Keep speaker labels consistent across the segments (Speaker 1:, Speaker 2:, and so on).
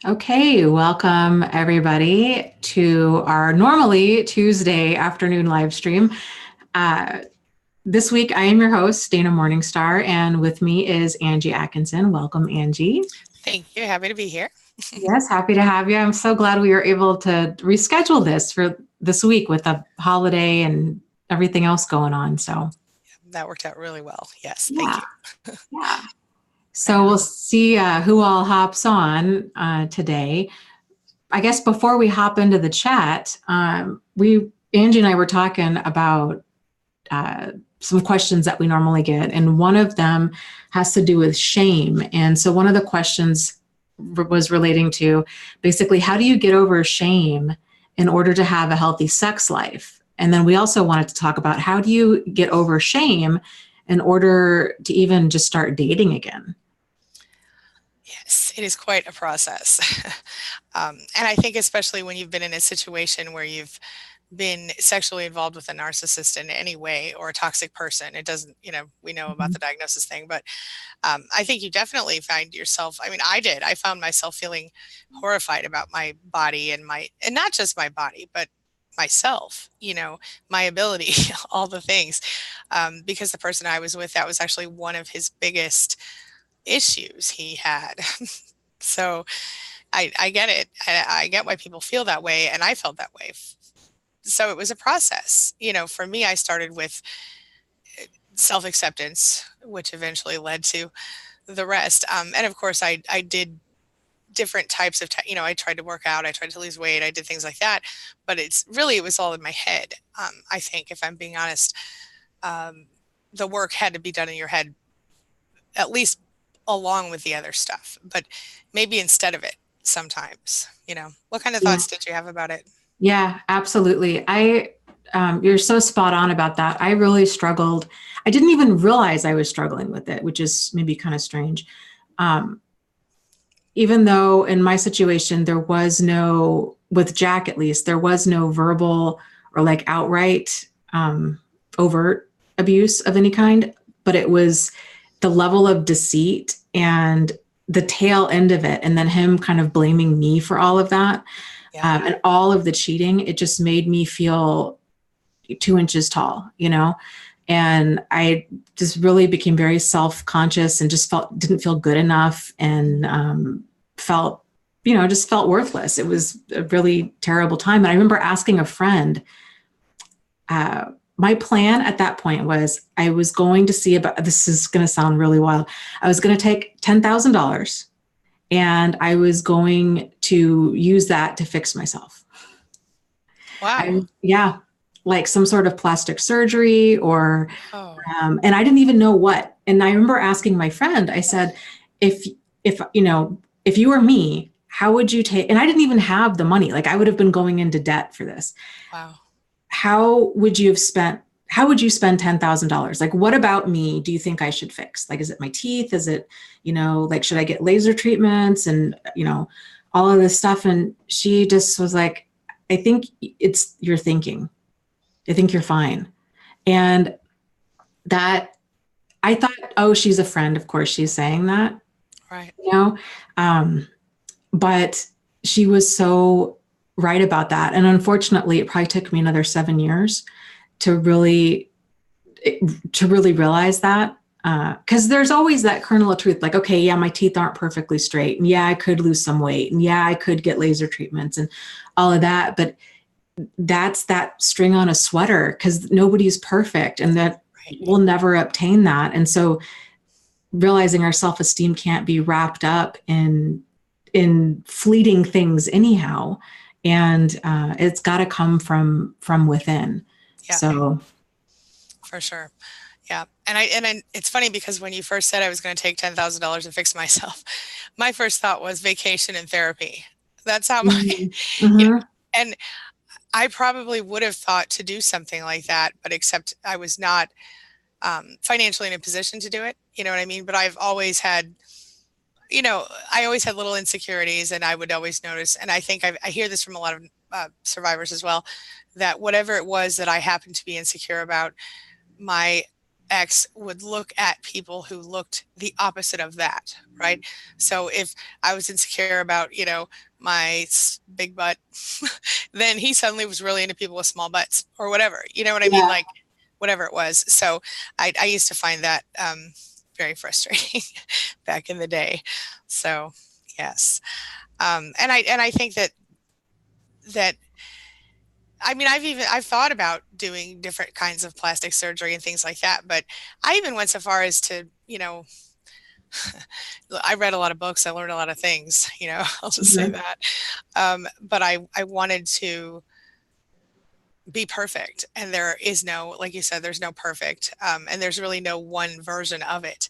Speaker 1: Okay, welcome everybody to our normally Tuesday afternoon live stream. Uh, this week, I am your host, Dana Morningstar, and with me is Angie Atkinson. Welcome, Angie.
Speaker 2: Thank you. Happy to be here.
Speaker 1: Yes, happy to have you. I'm so glad we were able to reschedule this for this week with the holiday and everything else going on. So,
Speaker 2: That worked out really well. Yes, thank
Speaker 1: yeah,
Speaker 2: you.
Speaker 1: yeah. So we'll see who all hops on today. I guess before we hop into the chat, Angie and I were talking about some questions that we normally get, and one of them has to do with shame. And so one of the questions was relating to basically how do you get over shame in order to have a healthy sex life? And then we also wanted to talk about how do you get over shame in order to even just start dating again?
Speaker 2: Yes, it is quite a process. And I think especially when you've been in a situation where you've been sexually involved with a narcissist in any way or a toxic person, it doesn't, we know about the diagnosis thing, but I think you definitely find yourself, I mean, I did, I found myself feeling horrified about my body and not just my body, but myself, my ability, all the things, because the person I was with, that was actually one of his biggest issues he had. So I get it. I get why people feel that way. And I felt that way. So it was a process. For me, I started with self-acceptance, which eventually led to the rest. And of course, I did different types of, I tried to work out, I tried to lose weight, I did things like that. But it was all in my head. I think, if I'm being honest, the work had to be done in your head, at least along with the other stuff, but maybe instead of it sometimes. What kind of
Speaker 1: Yeah.
Speaker 2: thoughts did you have about it?
Speaker 1: Yeah, absolutely. You're so spot on about that. I really struggled. I didn't even realize I was struggling with it, which is maybe kind of strange. Um, Even though in my situation, with Jack at least, there was no verbal or like outright overt abuse of any kind, but it was the level of deceit and the tail end of it. And then him kind of blaming me for all of that.
Speaker 2: Yeah.
Speaker 1: And all of the cheating, it just made me feel 2 inches tall, and I just really became very self-conscious and just didn't feel good enough, and felt, just felt worthless. It was a really terrible time. And I remember asking a friend, my plan at that point was I was going to see about, this is going to sound really wild. I was going to take $10,000 and I was going to use that to fix myself.
Speaker 2: Wow.
Speaker 1: Yeah, like some sort of plastic surgery
Speaker 2: Oh,
Speaker 1: and I didn't even know what. And I remember asking my friend, I said, if if you were me, how would you take, and I didn't even have the money. Like I would have been going into debt for this.
Speaker 2: wow.
Speaker 1: How would you spend $10,000? Like, what about me do you think I should fix? Like, is it my teeth? Is it, like, should I get laser treatments and, all of this stuff? And she just was like, I think it's your thinking. I think you're fine. And that I thought, oh, she's a friend. Of course, she's saying that,
Speaker 2: Right.
Speaker 1: you know, um, but she was so right about that. And unfortunately, it probably took me another 7 years to really, realize that. Because there's always that kernel of truth, like, okay, yeah, my teeth aren't perfectly straight, and yeah, I could lose some weight, and yeah, I could get laser treatments and all of that. But that's that string on a sweater, because nobody's perfect, and that
Speaker 2: Right.
Speaker 1: we'll never obtain that. And so realizing our self-esteem can't be wrapped up in fleeting things anyhow, and it's got to come from within.
Speaker 2: Yeah,
Speaker 1: So
Speaker 2: for sure. Yeah. It's funny because when you first said I was going to take $10,000 to fix myself, my first thought was vacation and therapy. That's how you know,
Speaker 1: mhm.
Speaker 2: and I probably would have thought to do something like that, but except I was not financially in a position to do it. You know what I mean? But I always had little insecurities, and I would always notice, and I think I hear this from a lot of survivors as well, that whatever it was that I happened to be insecure about, my X would look at people who looked the opposite of that, right? So if I was insecure about, my big butt, then he suddenly was really into people with small butts or whatever, you know what I mean? Like whatever it was. So I used to find that very frustrating back in the day. So yes. And I think that I mean, I've thought about doing different kinds of plastic surgery and things like that, but I even went so far as to, I read a lot of books, I learned a lot of things, I'll just say that. But I wanted to be perfect, and there is no, like you said, there's no perfect, and there's really no one version of it.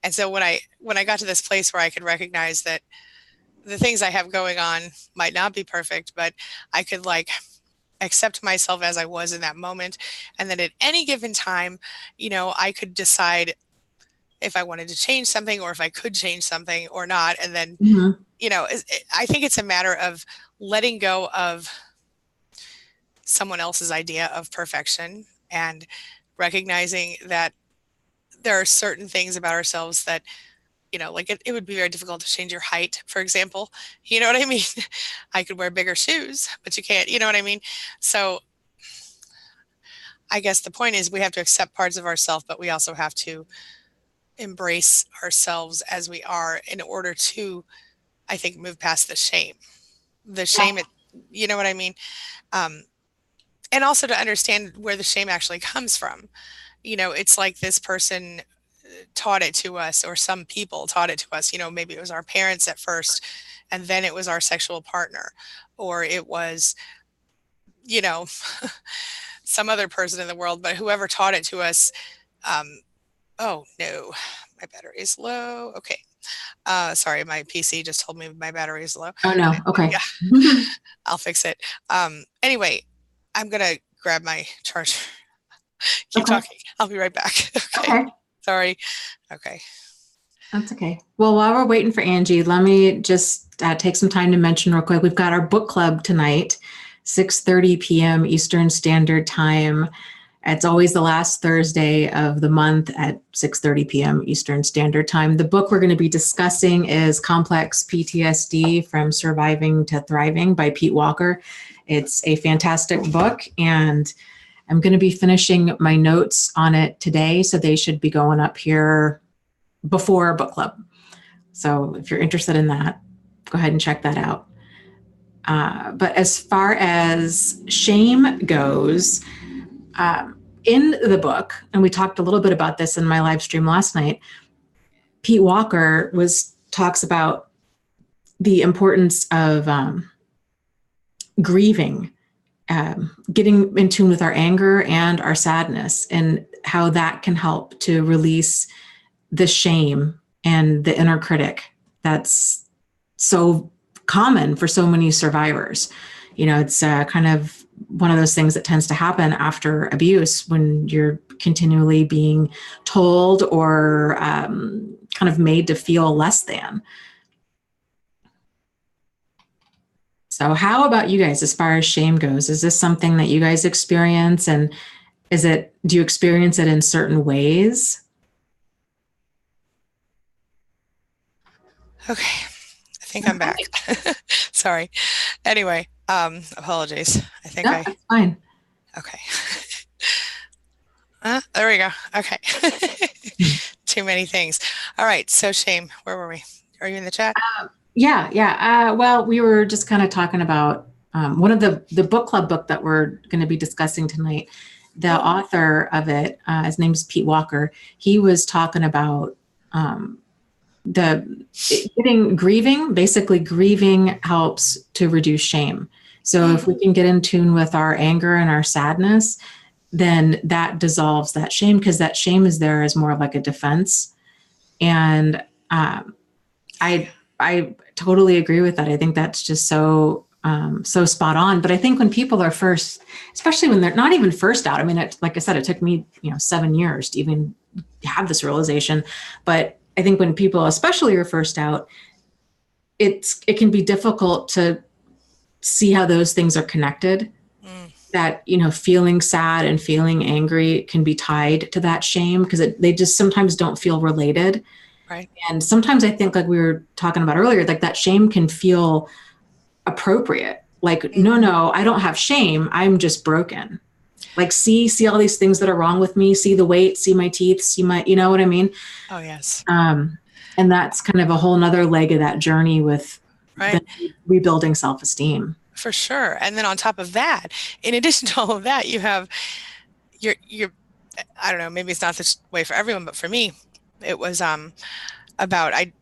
Speaker 2: And so when I got to this place where I could recognize that the things I have going on might not be perfect, but I could accept myself as I was in that moment. And then at any given time, I could decide if I wanted to change something or if I could change something or not. And then, I think it's a matter of letting go of someone else's idea of perfection and recognizing that there are certain things about ourselves that, it would be very difficult to change your height, for example. You know what I mean? I could wear bigger shoes, but you can't, you know what I mean? So I guess the point is we have to accept parts of ourselves, but we also have to embrace ourselves as we are in order to, I think, move past the shame. The shame, you know what I mean? And also to understand where the shame actually comes from. It's like this person taught it to us, or some people taught it to us. Maybe it was our parents at first, and then it was our sexual partner, or it was, some other person in the world, but whoever taught it to us. Oh no, my battery is low. Okay. Sorry, my PC just told me my battery is low.
Speaker 1: Oh no. Okay.
Speaker 2: Yeah, I'll fix it. Anyway, I'm going to grab my charger. Keep talking. I'll be right back. Okay. Sorry. Okay.
Speaker 1: That's okay. Well, while we're waiting for Angie, let me just take some time to mention real quick. We've got our book club tonight, 6:30 p.m. Eastern Standard Time. It's always the last Thursday of the month at 6:30 p.m. Eastern Standard Time. The book we're going to be discussing is Complex PTSD from Surviving to Thriving by Pete Walker. It's a fantastic book, and I'm going to be finishing my notes on it today, so they should be going up here before book club. So if you're interested in that, go ahead and check that out. But as far as shame goes, in the book, and we talked a little bit about this in my live stream last night, Pete Walker talks about the importance of grieving, getting in tune with our anger and our sadness, and how that can help to release the shame and the inner critic that's so common for so many survivors. It's kind of one of those things that tends to happen after abuse, when you're continually being told or kind of made to feel less than. So how about you guys as far as shame goes? Is this something that you guys experience, and do you experience it in certain ways?
Speaker 2: Okay. I think I'm back. Sorry. Anyway, apologies. I think
Speaker 1: that's fine.
Speaker 2: Okay. There we go. Okay. Too many things. All right. So shame, where were we? Are you in the chat?
Speaker 1: Yeah. Well, we were just kind of talking about one of the book club book that we're going to be discussing tonight. The author of it, his name is Pete Walker. He was talking about grieving. Basically, grieving helps to reduce shame. So if we can get in tune with our anger and our sadness, then that dissolves that shame, because that shame is there as more like a defense. And I totally agree with that. I think that's just so spot on. But I think when people are first, especially when they're not even first out, I mean, like I said, it took me 7 years to even have this realization. But I think when people especially are first out, it can be difficult to see how those things are connected. that, feeling sad and feeling angry can be tied to that shame because they just sometimes don't feel related.
Speaker 2: Right.
Speaker 1: And sometimes I think, like we were talking about earlier, like that shame can feel appropriate. Like, no, I don't have shame. I'm just broken. Like, see all these things that are wrong with me. See the weight, see my teeth, see my, you know what I mean?
Speaker 2: Oh, yes.
Speaker 1: And that's kind of a whole nother leg of that journey with
Speaker 2: Right.
Speaker 1: rebuilding self-esteem.
Speaker 2: For sure. And then on top of that, in addition to all of that, you have your, I don't know, maybe it's not this way for everyone, but for me, it was about I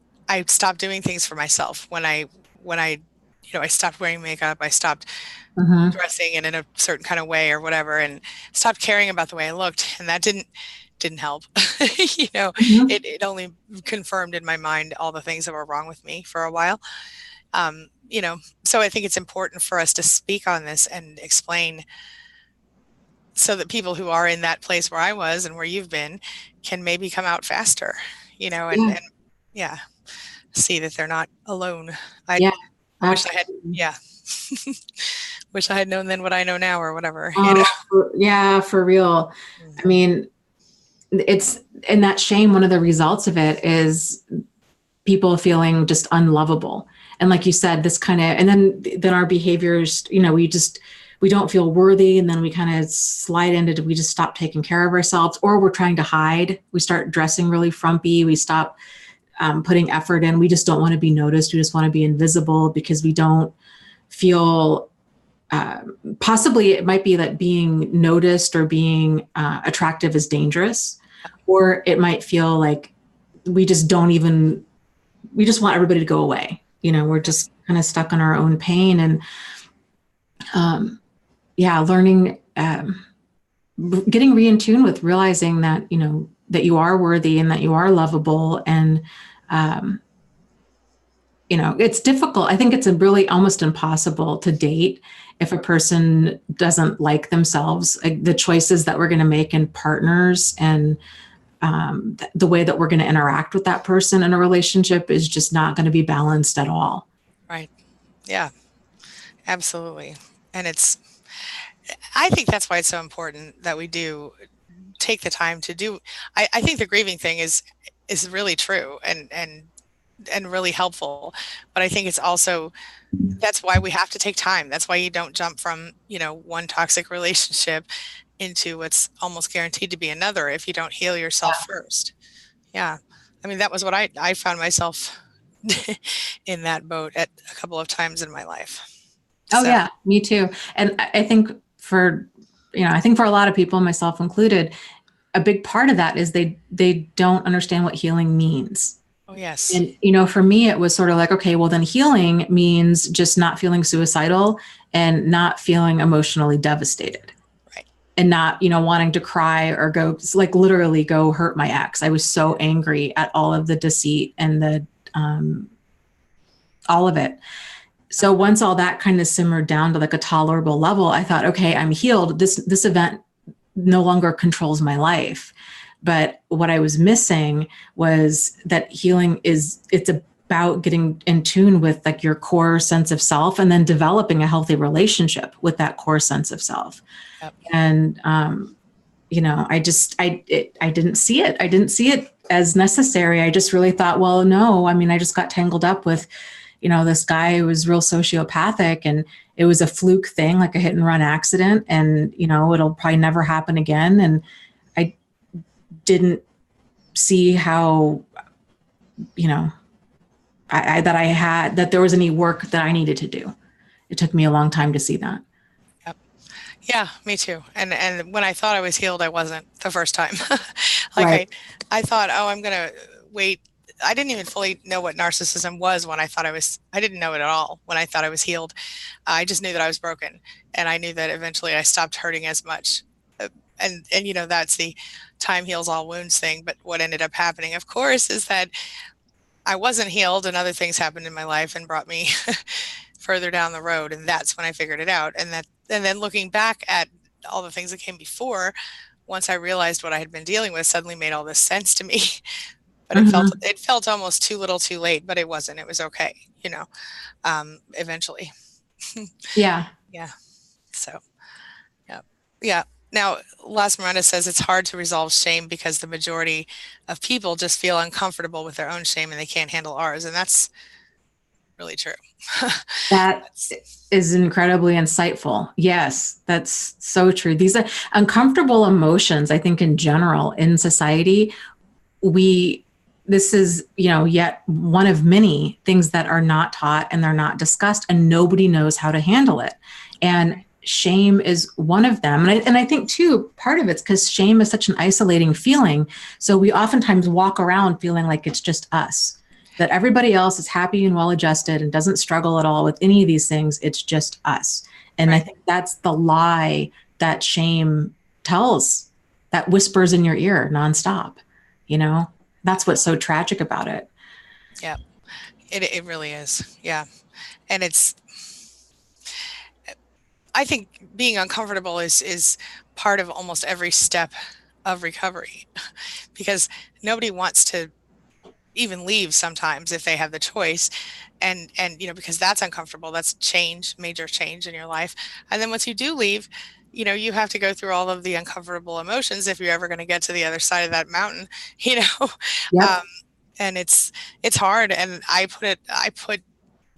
Speaker 2: stopped doing things for myself when I I stopped wearing makeup, I stopped dressing in a certain kind of way or whatever, and stopped caring about the way I looked, and that didn't help. It only confirmed in my mind all the things that were wrong with me for a while. So I think it's important for us to speak on this and explain so that people who are in that place where I was and where you've been can maybe come out faster, and see that they're not alone. I wish I had, wish I had known then what I know now or whatever.
Speaker 1: For real. I mean, it's, and that shame, one of the results of it is people feeling just unlovable. And like you said, this kind of, and then our behaviors, we don't feel worthy. And then we kind of slide into, we just stop taking care of ourselves, or we're trying to hide. We start dressing really frumpy. We stop putting effort in. We just don't want to be noticed. We just want to be invisible because we don't feel, possibly it might be that being noticed or being attractive is dangerous, or it might feel like we just want everybody to go away. We're just kind of stuck in our own pain, and learning, getting re in tune with realizing that, that you are worthy and that you are lovable. And, it's difficult. I think it's really almost impossible to date if a person doesn't like themselves. Like the choices that we're going to make in partners and the way that we're going to interact with that person in a relationship is just not going to be balanced at all.
Speaker 2: Right. Yeah, absolutely. And I think that's why it's so important that we do take the time to do. I think the grieving thing is really true and really helpful. But I think it's also, that's why we have to take time. That's why you don't jump from, one toxic relationship into what's almost guaranteed to be another if you don't heal yourself first. Yeah. I mean, that was what I found myself in that boat at a couple of times in my life.
Speaker 1: Oh, yeah, me too. And I think for a lot of people, myself included, a big part of that is they don't understand what healing means.
Speaker 2: Oh, yes.
Speaker 1: And, for me, it was sort of like, okay, well then healing means just not feeling suicidal and not feeling emotionally devastated.
Speaker 2: Right.
Speaker 1: And not, wanting to cry or go, like literally go hurt my ex. I was so angry at all of the deceit and the, all of it. So once all that kind of simmered down to like a tolerable level, I thought, okay, I'm healed. This event no longer controls my life. But what I was missing was that healing it's about getting in tune with like your core sense of self and then developing a healthy relationship with that core sense of self. Yep. And, I didn't see it. I didn't see it as necessary. I just really thought, well, no, I mean, I just got tangled up with, this guy who was real sociopathic, and it was a fluke thing, like a hit and run accident. And, it'll probably never happen again. And I didn't see how, that there was any work that I needed to do. It took me a long time to see that.
Speaker 2: Yep. Yeah, me too. And when I thought I was healed, I wasn't the first time. Right. I thought, oh, I'm going to wait. I didn't even fully know what narcissism was when I didn't know it at all when I thought I was healed. I just knew that I was broken, and I knew that eventually I stopped hurting as much. And that's the time heals all wounds thing. But what ended up happening, of course, is that I wasn't healed and other things happened in my life and brought me further down the road. And that's when I figured it out. And then looking back at all the things that came before, once I realized what I had been dealing with, suddenly made all this sense to me. But it felt almost too little too late, but it wasn't. It was okay, eventually.
Speaker 1: Yeah.
Speaker 2: Yeah. So, Yeah. Now, Las Miranda says it's hard to resolve shame because the majority of people just feel uncomfortable with their own shame and they can't handle ours. And that's really true.
Speaker 1: That
Speaker 2: That's,
Speaker 1: is incredibly insightful. Yes, that's so true. These are uncomfortable emotions, I think, in general in society. We, this is, yet one of many things that are not taught and they're not discussed, and nobody knows how to handle it. And shame is one of them. And I think, too, part of it's because shame is such an isolating feeling. So we oftentimes walk around feeling like it's just us, that everybody else is happy and well adjusted and doesn't struggle at all with any of these things. It's just us. And I
Speaker 2: right.
Speaker 1: think that's the lie that shame tells, that whispers in your ear nonstop, you know? That's what's so tragic about it.
Speaker 2: Yeah. It really is. Yeah. And I think being uncomfortable is part of almost every step of recovery because nobody wants to even leave sometimes if they have the choice. And because that's uncomfortable, that's change, major change in your life. And then once you do leave, you have to go through all of the uncomfortable emotions if you're ever going to get to the other side of that mountain, you know.
Speaker 1: Yep.
Speaker 2: um, and it's hard. And I put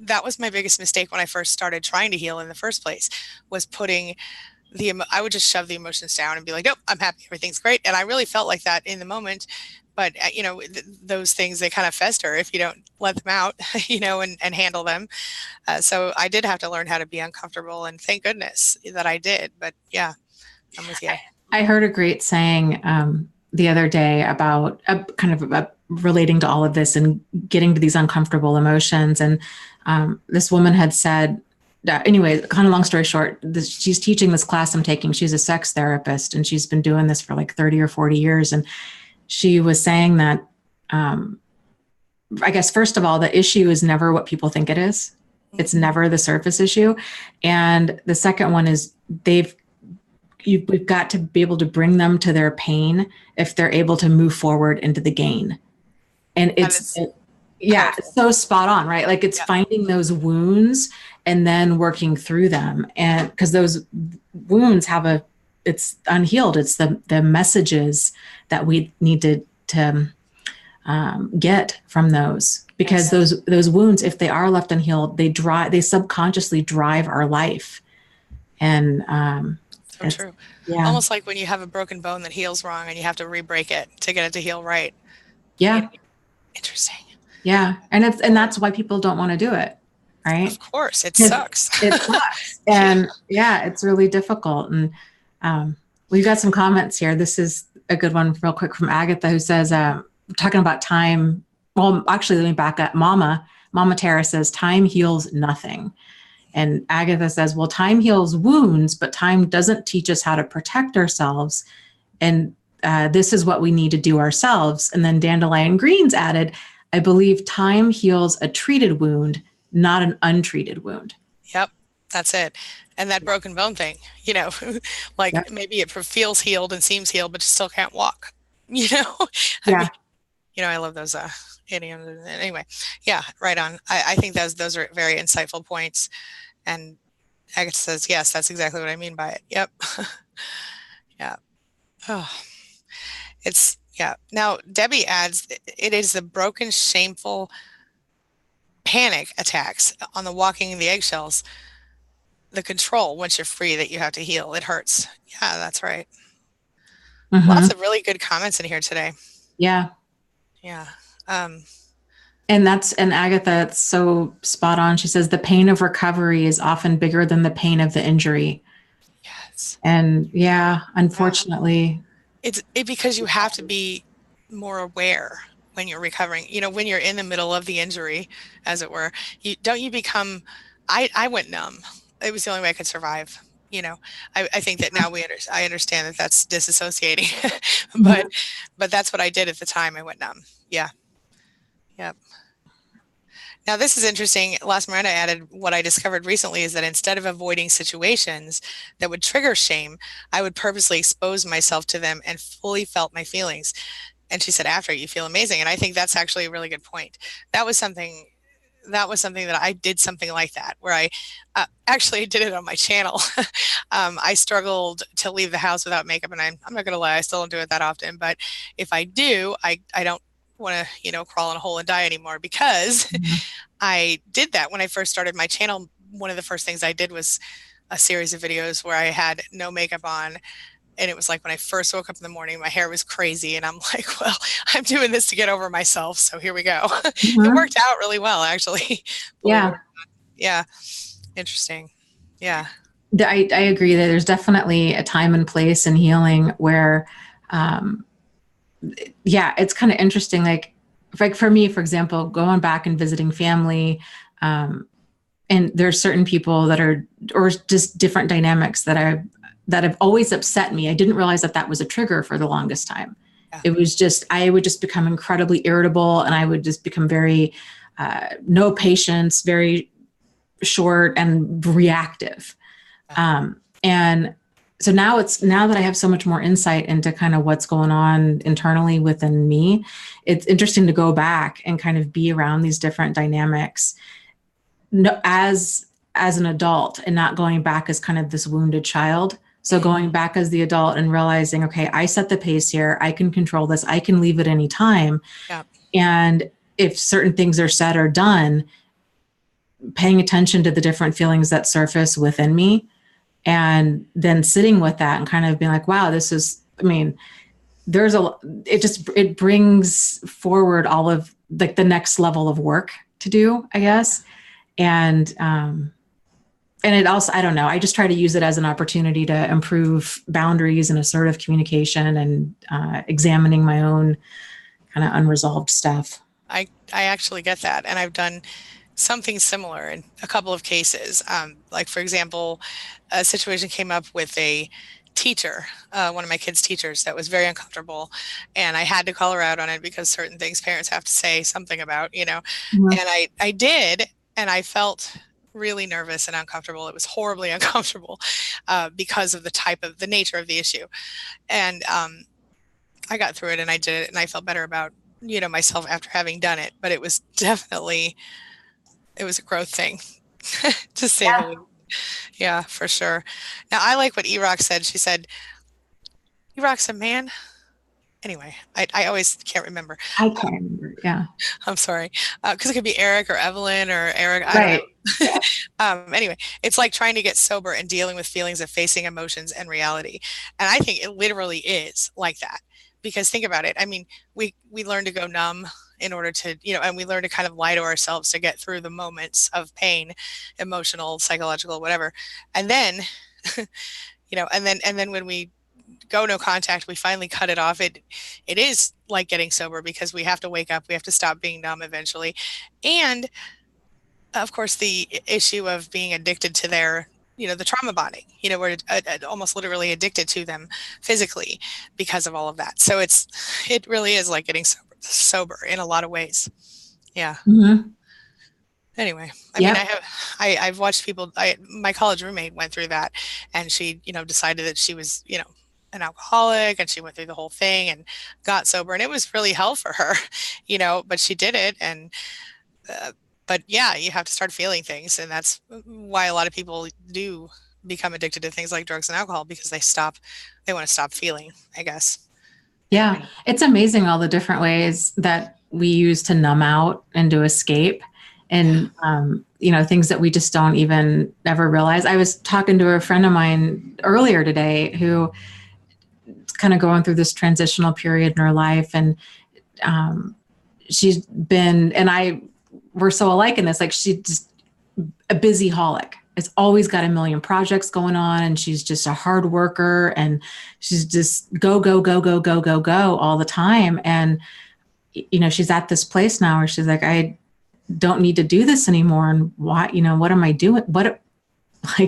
Speaker 2: that was my biggest mistake when I first started trying to heal in the first place, was putting I would just shove the emotions down and be like, nope, I'm happy, everything's great. And I really felt like that in the moment. But those things, they kind of fester if you don't let them out, and handle them. So I did have to learn how to be uncomfortable, and thank goodness that I did. But yeah, I'm with you.
Speaker 1: I heard a great saying the other day about kind of about relating to all of this and getting to these uncomfortable emotions. And this woman had said, anyway, kind of long story short, she's teaching this class I'm taking. She's a sex therapist and she's been doing this for like 30 or 40 years. And she was saying that, I guess, first of all, the issue is never what people think it is. It's never the surface issue. And the second one is we've got to be able to bring them to their pain if they're able to move forward into the gain. And yeah, it's so spot on, right? Like it's finding those wounds and then working through them. And because those wounds it's unhealed. It's the messages that we need to get from those, because those wounds, if they are left unhealed, they subconsciously drive our life. And
Speaker 2: So true.
Speaker 1: yeah,
Speaker 2: Almost like when you have a broken bone that heals wrong and you have to re-break it to get it to heal right.
Speaker 1: yeah,
Speaker 2: Interesting.
Speaker 1: yeah. And that's why people don't want to do it, right?
Speaker 2: Of course, it sucks.
Speaker 1: It sucks. And yeah, it's really difficult. And we've got some comments here. This is a good one real quick from Agatha, who says, talking about time. Well, actually, let me back up. Mama Tara says, time heals nothing. And Agatha says, well, time heals wounds, but time doesn't teach us how to protect ourselves. And this is what we need to do ourselves. And then Dandelion Greens added, I believe time heals a treated wound, not an untreated wound.
Speaker 2: Yep, that's it. And that broken bone thing, like
Speaker 1: Yep.
Speaker 2: maybe it feels healed and seems healed, but you still can't walk,
Speaker 1: Yeah.
Speaker 2: I mean, I love those idioms. Anyway, yeah, right on. I think those are very insightful points. And Agatha says, yes, that's exactly what I mean by it. Yep. Yeah. Oh, yeah. Now, Debbie adds, it is the broken, shameful panic attacks on the walking in the eggshells, the control once you're free, that you have to heal. It hurts. Yeah, that's right.
Speaker 1: Mm-hmm.
Speaker 2: Lots of really good comments in here today.
Speaker 1: Yeah.
Speaker 2: Yeah.
Speaker 1: And Agatha, it's so spot on. She says the pain of recovery is often bigger than the pain of the injury.
Speaker 2: Yes.
Speaker 1: And yeah, unfortunately.
Speaker 2: It's because you have to be more aware when you're recovering, when you're in the middle of the injury, as it were. You become, I went numb. It was the only way I could survive. I think that now I understand that that's disassociating, but that's what I did at the time. I went numb. Yeah. Yep. Now, this is interesting. Las Miranda added, what I discovered recently is that instead of avoiding situations that would trigger shame, I would purposely expose myself to them and fully felt my feelings. And she said, after, you feel amazing. And I think that's actually a really good point. That was something that was something that I did something like that, where I actually did it on my channel. I struggled to leave the house without makeup, and I'm not going to lie, I still don't do it that often. But if I do, I don't want to, you know, crawl in a hole and die anymore, because I did that when I first started my channel. One of the first things I did was a series of videos where I had no makeup on. And it was like when I first woke up in the morning, my hair was crazy. And I'm like, well, I'm doing this to get over myself. So here we go. It worked out really well, actually.
Speaker 1: Yeah.
Speaker 2: Yeah. Interesting. Yeah.
Speaker 1: I agree that there's definitely a time and place in healing where, yeah, it's kind of interesting. Like for me, for example, going back and visiting family, and there's certain people that are, or just different dynamics that have always upset me. I didn't realize that that was a trigger for the longest time. Yeah. It was just, I would just become incredibly irritable, and I would just become very, no patience, very short and reactive. And so now that I have so much more insight into kind of what's going on internally within me, it's interesting to go back and kind of be around these different dynamics as an adult, and not going back as kind of this wounded child. So going back as the adult and realizing, okay, I set the pace here. I can control this. I can leave at any time. Yeah. And if certain things are said or done, paying attention to the different feelings that surface within me, and then sitting with that and kind of being like, wow, this is, I mean, it brings forward all of like the next level of work to do, I guess. And it also, I don't know, I just try to use it as an opportunity to improve boundaries and assertive communication, and examining my own kind of unresolved stuff.
Speaker 2: I actually get that. And I've done something similar in a couple of cases. Like, for example, a situation came up with a teacher, one of my kids' teachers, that was very uncomfortable. And I had to call her out on it, because certain things parents have to say something about, you know. Mm-hmm. And I did, and I felt really nervous and uncomfortable. It was horribly uncomfortable because of the nature of the issue. And I got through it, and I did it, and I felt better about, you know, myself after having done it. But it was definitely, it was a growth thing, to say the least. Yeah, for sure. Now, I like what E-Rock said. She said, E-Rock's a man. Anyway, I always can't remember.
Speaker 1: I can't remember. Yeah.
Speaker 2: I'm sorry. Because it could be Eric or Evelyn or Eric.
Speaker 1: Right.
Speaker 2: Anyway, it's like trying to get sober and dealing with feelings of facing emotions and reality. And I think it literally is like that. Because think about it. I mean, we learn to go numb in order to, you know, and we learn to kind of lie to ourselves to get through the moments of pain, emotional, psychological, whatever. And then, you know, and then when we go no contact, we finally cut it off. It is like getting sober, because we have to wake up. We have to stop being numb eventually. And of course, the issue of being addicted to their, you know, the trauma bonding, you know, we're almost literally addicted to them physically because of all of that. So it really is like getting sober in a lot of ways. Yeah. Mm-hmm. Anyway, I mean, I've watched people, my college roommate went through that, and she, you know, decided that she was, you know, an alcoholic, and she went through the whole thing and got sober, and it was really hell for her, you know, but she did it. And, but yeah, you have to start feeling things. And that's why a lot of people do become addicted to things like drugs and alcohol, because they want to stop feeling, I guess.
Speaker 1: Yeah. It's amazing all the different ways that we use to numb out and to escape, and, you know, things that we just don't even ever realize. I was talking to a friend of mine earlier today who is kind of going through this transitional period in her life. And she's been, we're so alike in this, like she's just a busy holic. It's always got a million projects going on, and she's just a hard worker, and she's just go all the time. And, you know, she's at this place now where she's like, I don't need to do this anymore. And why, you know, what am I doing? What do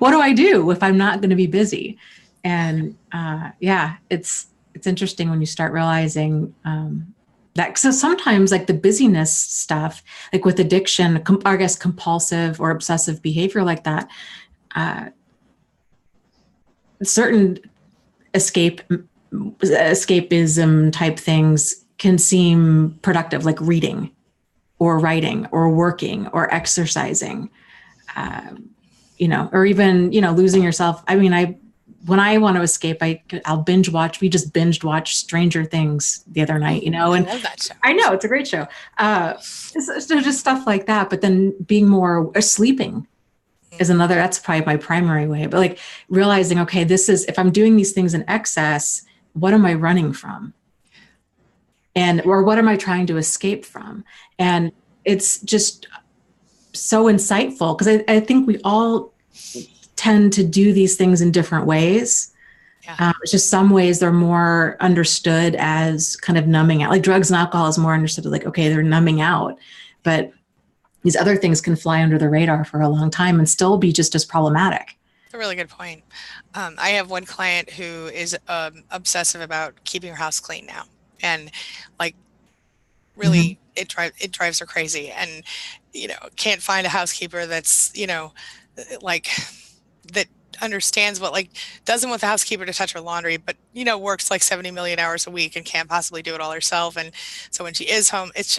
Speaker 1: I do if I'm not going to be busy? And yeah, it's interesting when you start realizing that. So sometimes like the busyness stuff, like with addiction, I guess compulsive or obsessive behavior like that, certain escapism type things can seem productive, like reading. or writing or working or exercising, or even, losing yourself. I mean, when I want to escape, I'll binge watch. We just binged watch Stranger Things the other night, and
Speaker 2: I love that show.
Speaker 1: I know it's a great show. So just stuff like that. But then being more sleeping is another, that's probably my primary way, but like realizing, okay, if I'm doing these things in excess, what am I running from? Or what am I trying to escape from? And it's just so insightful, because I think we all tend to do these things in different ways.
Speaker 2: Yeah.
Speaker 1: It's just some ways they're more understood as kind of numbing out. Like drugs and alcohol is more understood as like, okay, they're numbing out. But these other things can fly under the radar for a long time and still be just as problematic.
Speaker 2: That's a really good point. I have one client who is obsessive about keeping her house clean now. And like really, it drives her crazy. And, can't find a housekeeper that's, like that understands doesn't want the housekeeper to touch her laundry, but works like 70 million hours a week and can't possibly do it all herself. And so when she is home, it's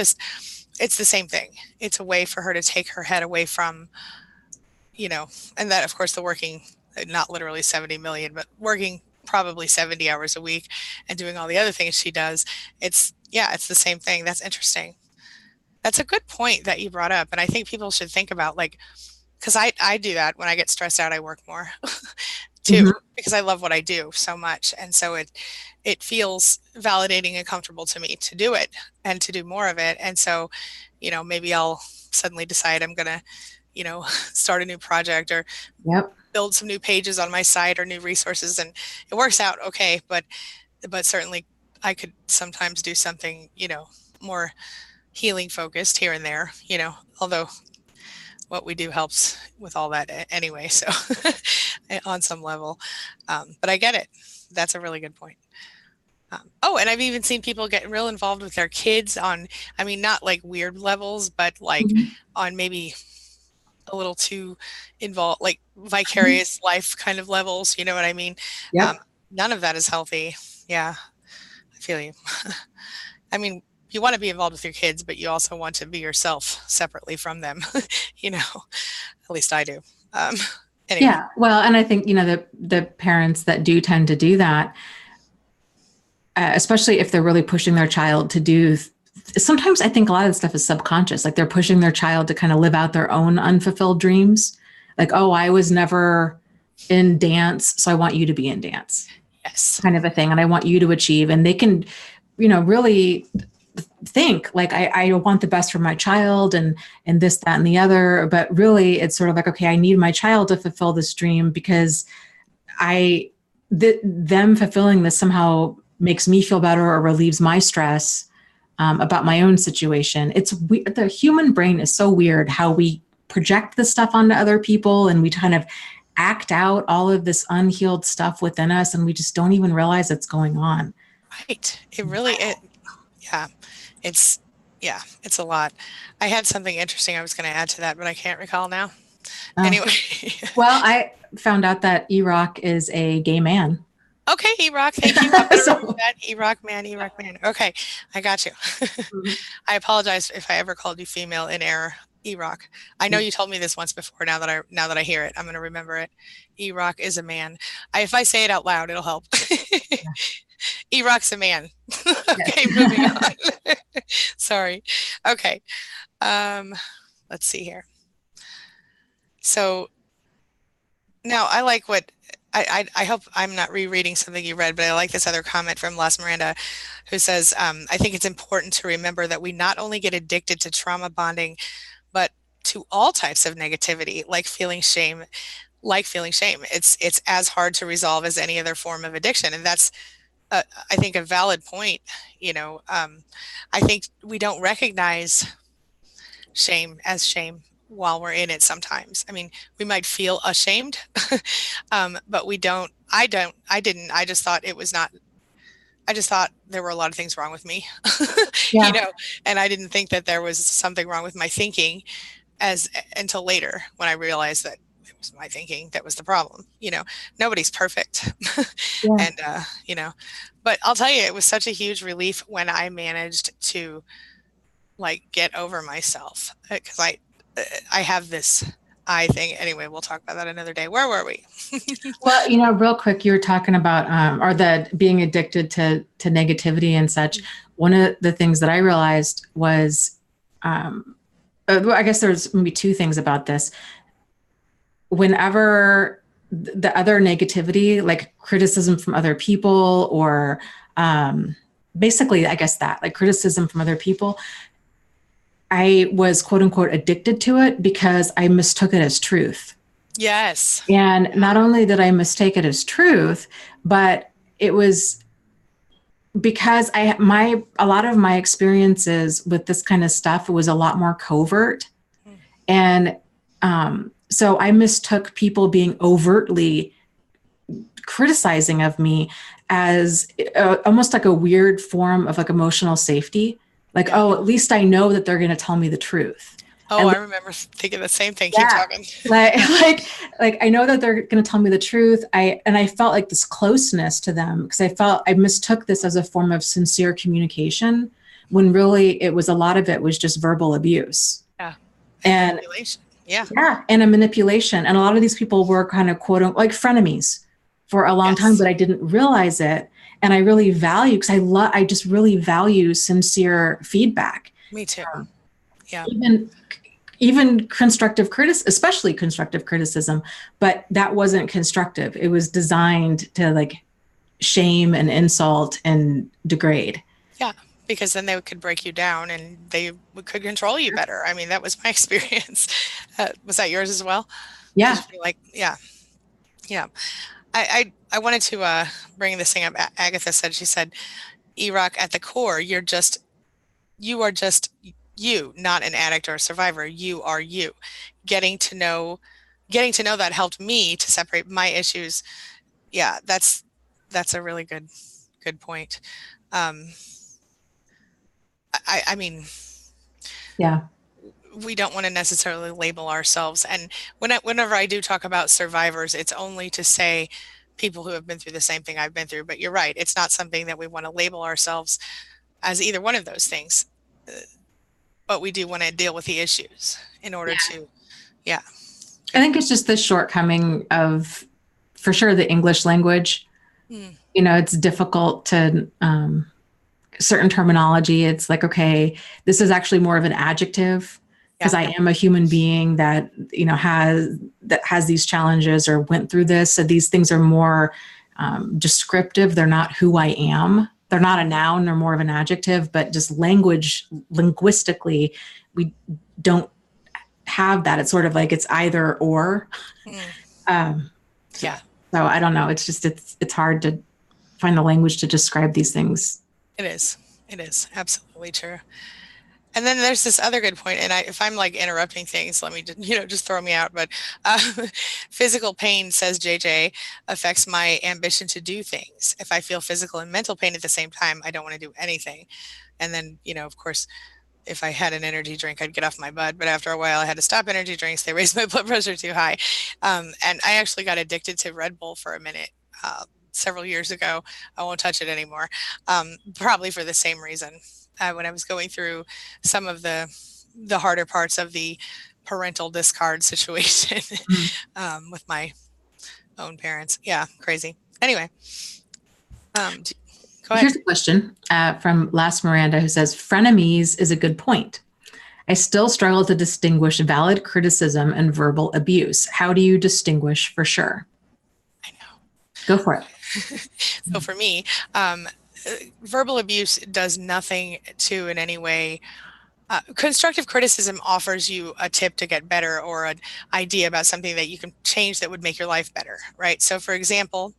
Speaker 2: the same thing. It's a way for her to take her head away from, and that of course the working, not literally 70 million, but working probably 70 hours a week and doing all the other things she does. It's the same thing. That's interesting. That's a good point that you brought up. And I think people should think about because I do that when I get stressed out, I work more too, because I love what I do so much. And so it feels validating and comfortable to me to do it and to do more of it. And so, maybe I'll suddenly decide I'm going to, start a new project or build some new pages on my site or new resources. And it works out okay. But certainly I could sometimes do something, more healing focused here and there, although what we do helps with all that anyway. So on some level, but I get it. That's a really good point. And I've even seen people get real involved with their kids on, not like weird levels, but like on maybe a little too involved, like vicarious life kind of levels. You know what I mean?
Speaker 1: Yep.
Speaker 2: None of that is healthy. Yeah, I feel you. You want to be involved with your kids, but you also want to be yourself separately from them, at least I do. Anyway.
Speaker 1: Yeah. Well, and I think, the parents that do tend to do that, especially if they're really pushing their child to do, sometimes I think a lot of the stuff is subconscious. Like they're pushing their child to kind of live out their own unfulfilled dreams. Like, oh, I was never in dance, so I want you to be in dance.
Speaker 2: Yes.
Speaker 1: Kind of a thing. And I want you to achieve. And they can, really think like, I want the best for my child and this, that, and the other. But really it's sort of like, okay, I need my child to fulfill this dream because them fulfilling this somehow makes me feel better or relieves my stress about my own situation. It's the human brain is so weird how we project this stuff onto other people and we kind of act out all of this unhealed stuff within us and we just don't even realize it's going on.
Speaker 2: Right. It really is. Yeah. It's a lot. I had something interesting I was going to add to that, but I can't recall now. Anyway.
Speaker 1: Well, I found out that E-Rock is a gay man.
Speaker 2: Okay, E-Rock, thank you. That E-Rock man. Okay, I got you. I apologize if I ever called you female in error, E-Rock. I know you told me this once before. Now that I hear it, I'm going to remember it. E-Rock is a man. If I say it out loud, it'll help. E-Rock's a man. Okay, moving on. Sorry. Okay. Let's see here. So now I like what I hope I'm not rereading something you read, but I like this other comment from Las Miranda who says, I think it's important to remember that we not only get addicted to trauma bonding, but to all types of negativity, like feeling shame. It's as hard to resolve as any other form of addiction. And that's, I think, a valid point. I think we don't recognize shame as shame while we're in it sometimes. We might feel ashamed, but we don't. I didn't. I just thought it was not. I just thought there were a lot of things wrong with me, and I didn't think that there was something wrong with my thinking until later when I realized that it was my thinking that was the problem. Nobody's perfect. And, but I'll tell you, it was such a huge relief when I managed to like get over myself, because I have this I thing. Anyway, we'll talk about that another day. Where were we?
Speaker 1: Well, real quick, you were talking about or the being addicted to negativity and such. One of the things that I realized was, I guess there's maybe two things about this. Whenever the other negativity, like criticism from other people, or basically, I guess that like criticism from other people, I was quote unquote addicted to it because I mistook it as truth.
Speaker 2: Yes.
Speaker 1: And not only did I mistake it as truth, but it was because a lot of my experiences with this kind of stuff was a lot more covert. And so I mistook people being overtly criticizing of me as almost like a weird form of like emotional safety. Like, oh, at least I know that they're going to tell me the truth.
Speaker 2: Oh, I remember thinking the same thing. Keep talking.
Speaker 1: like I know that they're going to tell me the truth. I felt like this closeness to them because I felt I mistook this as a form of sincere communication when really it was a lot of it was just verbal abuse.
Speaker 2: Yeah.
Speaker 1: And
Speaker 2: manipulation. Yeah.
Speaker 1: Yeah. And a manipulation. And a lot of these people were kind of quote unquote like frenemies for a long time, but I didn't realize it. And I really value, because I just really value sincere feedback.
Speaker 2: Me too. Yeah.
Speaker 1: Even constructive criticism, especially constructive criticism, but that wasn't constructive. It was designed to like shame and insult and degrade.
Speaker 2: Yeah, because then they could break you down and they could control you better. I mean, that was my experience. Was that yours as well?
Speaker 1: Yeah.
Speaker 2: Like, yeah. I wanted to bring this thing up. Agatha said, she said, E-Rock, at the core, you are just you, not an addict or a survivor. You are you. Getting to know that helped me to separate my issues. Yeah, that's a really good point. I mean,
Speaker 1: yeah,
Speaker 2: we don't want to necessarily label ourselves. And whenever I do talk about survivors, it's only to say people who have been through the same thing I've been through. But you're right. It's not something that we want to label ourselves as either one of those things. But we do want to deal with the issues in order to, I
Speaker 1: think it's just the shortcoming of, for sure, the English language. It's difficult to, certain terminology. It's like, okay, this is actually more of an adjective because I am a human being that, has these challenges or went through this. So these things are more descriptive. They're not who I am. They're not a noun, they're more of an adjective, but just linguistically, we don't have that. It's sort of like it's either or. So I don't know. It's just, it's hard to find the language to describe these things.
Speaker 2: It is absolutely true. And then there's this other good point, and if I'm like interrupting things, let me just throw me out. But physical pain, says JJ, affects my ambition to do things. If I feel physical and mental pain at the same time, I don't want to do anything. And then, of course, if I had an energy drink, I'd get off my butt. But after a while, I had to stop energy drinks. They raised my blood pressure too high. And I actually got addicted to Red Bull for a minute several years ago. I won't touch it anymore, probably for the same reason. When I was going through some of the harder parts of the parental discard situation with my own parents. Yeah, crazy. Anyway, go ahead.
Speaker 1: Here's a question from Last Miranda, who says, frenemies is a good point. I still struggle to distinguish valid criticism and verbal abuse. How do you distinguish for sure?
Speaker 2: I know.
Speaker 1: Go for it.
Speaker 2: So for me, verbal abuse does nothing to in any way. Constructive criticism offers you a tip to get better or an idea about something that you can change that would make your life better, right? So for example,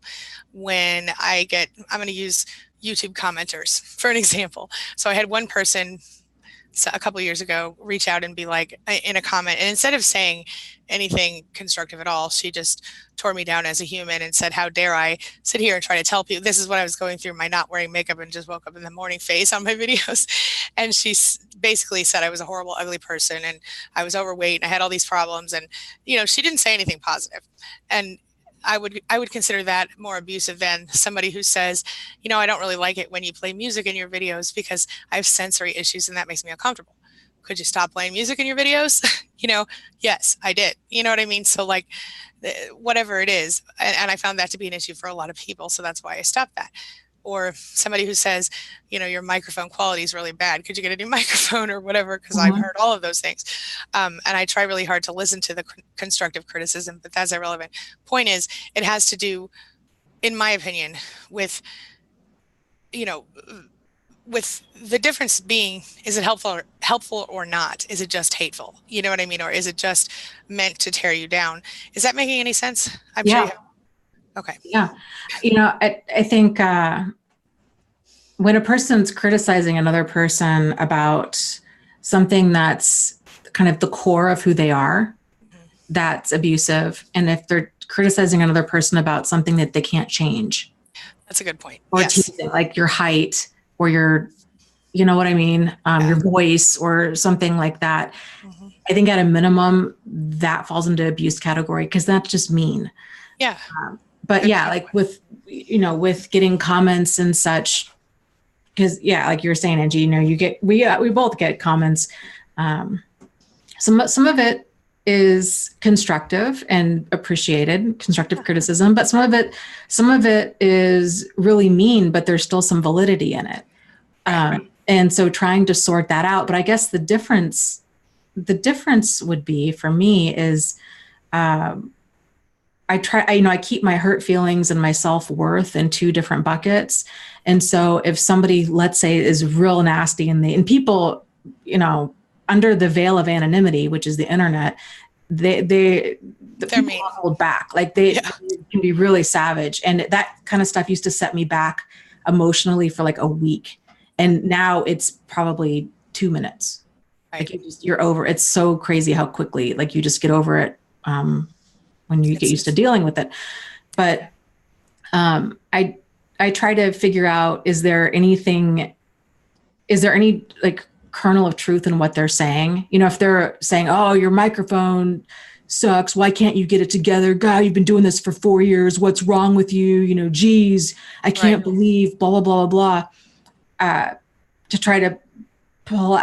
Speaker 2: when I'm going to use YouTube commenters for an example. So I had one person a couple of years ago reach out and be like in a comment, and instead of saying anything constructive at all, she just tore me down as a human and said, how dare I sit here and try to tell people this is what I was going through, my not wearing makeup and just woke up in the morning phase on my videos. And she basically said I was a horrible, ugly person and I was overweight and I had all these problems. And, she didn't say anything positive. And I would consider that more abusive than somebody who says, I don't really like it when you play music in your videos because I have sensory issues and that makes me uncomfortable. could you stop playing music in your videos? Yes, I did. You know what I mean? So like, whatever it is. And I found that to be an issue for a lot of people. So that's why I stopped that. Or somebody who says, your microphone quality is really bad. Could you get a new microphone or whatever? Because I've heard all of those things. And I try really hard to listen to the constructive criticism, but that's irrelevant. Point is, it has to do, in my opinion, with, with the difference being, is it helpful or not? Is it just hateful? You know what I mean? Or is it just meant to tear you down? Is that making any sense? I'm sure you have. Okay.
Speaker 1: Yeah. I think when a person's criticizing another person about something that's kind of the core of who they are, that's abusive. And if they're criticizing another person about something that they can't change.
Speaker 2: That's a good point.
Speaker 1: Or teasing, like your height or your, you know what I mean? Your voice or something like that. I think at a minimum, that falls into abuse category because that's just mean.
Speaker 2: Yeah.
Speaker 1: But yeah, like with getting comments and such, because like you were saying, Angie, we both get comments. Some of it is constructive and appreciated, constructive criticism, but some of it is really mean, but there's still some validity in it. And so trying to sort that out. But I guess the difference would be for me is, I keep my hurt feelings and my self-worth in two different buckets. And so if somebody, let's say, is real nasty and people, under the veil of anonymity, which is the internet, the people hold back. Like they can be really savage. And that kind of stuff used to set me back emotionally for like a week. And now it's probably 2 minutes. Right. Like you're over. It's so crazy how quickly, like you just get over it. When you get used to dealing with it. But I try to figure out, is there any like kernel of truth in what they're saying? If they're saying, oh, your microphone sucks, why can't you get it together? God, you've been doing this for 4 years. What's wrong with you? Geez, I can't believe blah, blah, blah, blah, blah. To try to pull,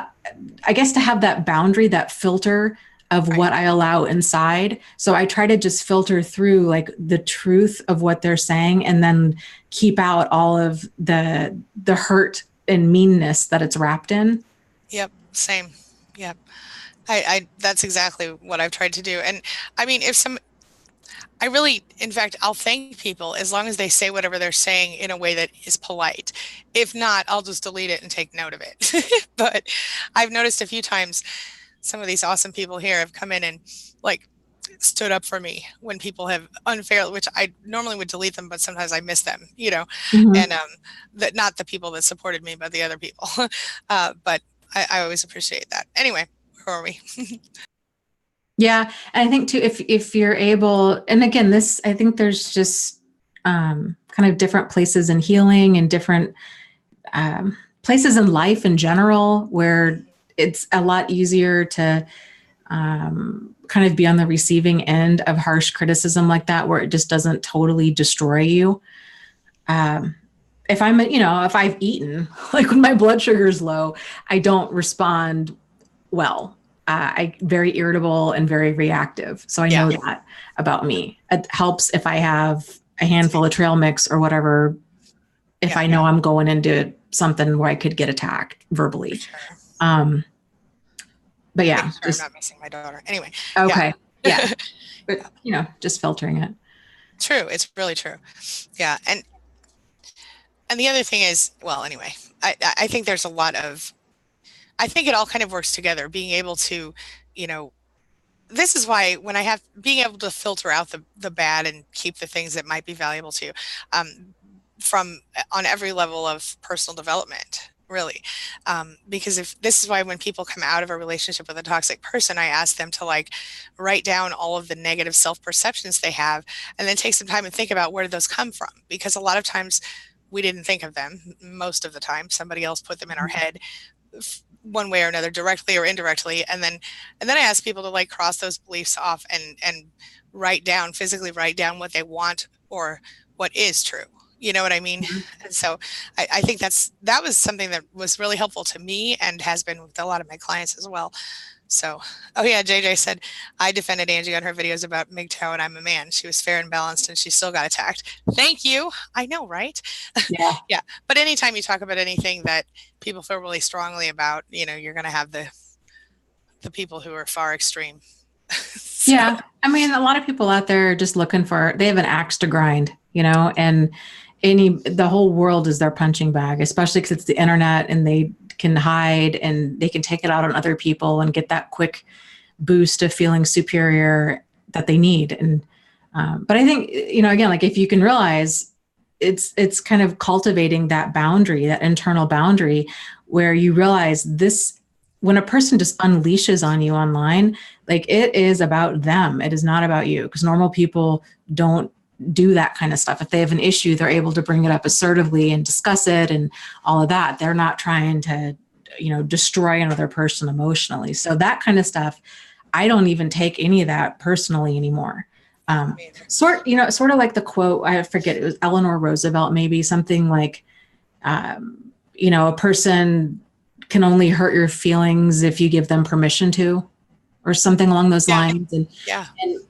Speaker 1: I guess, to have that boundary, that filter of what I allow inside. So I try to just filter through like the truth of what they're saying and then keep out all of the hurt and meanness that it's wrapped in.
Speaker 2: Yep. Same. Yep. I that's exactly what I've tried to do. And I mean, in fact, I'll thank people as long as they say whatever they're saying in a way that is polite. If not, I'll just delete it and take note of it. But I've noticed a few times, some of these awesome people here have come in and like stood up for me when people have unfairly, which I normally would delete them, but sometimes I miss them, and that not the people that supported me, but the other people. But I always appreciate that. Anyway, where are we?
Speaker 1: Yeah. And I think too, if you're able, and again, I think there's just kind of different places in healing and different places in life in general where it's a lot easier to kind of be on the receiving end of harsh criticism like that, where it just doesn't totally destroy you. If I've eaten, like when my blood sugar is low, I don't respond well. I'm very irritable and very reactive. So I know that about me. It helps if I have a handful of trail mix or whatever, if I know I'm going into something where I could get attacked verbally. Sure. But yeah,
Speaker 2: sure I'm not missing my daughter. Anyway.
Speaker 1: Okay. Yeah. But just filtering it.
Speaker 2: True. It's really true. Yeah. And the other thing is, well, anyway, I think there's a lot of, I think it all kind of works together, being able to, this is why when I have being able to filter out the bad and keep the things that might be valuable to you, from on every level of personal development, really. Because if this is why when people come out of a relationship with a toxic person, I ask them to like write down all of the negative self-perceptions they have and then take some time and think about where did those come from? Because a lot of times we didn't think of them. Most of the time, somebody else put them in our head one way or another, directly or indirectly. And then I ask people to like cross those beliefs off and physically write down what they want or what is true. You know what I mean? And so I think that was something that was really helpful to me and has been with a lot of my clients as well. So, oh yeah, JJ said, I defended Angie on her videos about MGTOW and I'm a man. She was fair and balanced and she still got attacked. Thank you. I know, right?
Speaker 1: Yeah.
Speaker 2: Yeah. But anytime you talk about anything that people feel really strongly about, you're going to have the people who are far extreme. So.
Speaker 1: Yeah. I mean, a lot of people out there are just looking they have an axe to grind, and the whole world is their punching bag, especially because it's the internet and they can hide and they can take it out on other people and get that quick boost of feeling superior that they need. And, but I think, again, like if you can realize it's kind of cultivating that boundary, that internal boundary where you realize when a person just unleashes on you online, like it is about them. It is not about you, because normal people don't do that kind of stuff. If they have an issue, they're able to bring it up assertively and discuss it and all of that. They're not trying to, destroy another person emotionally. So that kind of stuff, I don't even take any of that personally anymore. Sort of like the quote, I forget, it was Eleanor Roosevelt, maybe something like, a person can only hurt your feelings if you give them permission to, or something along those lines. And, and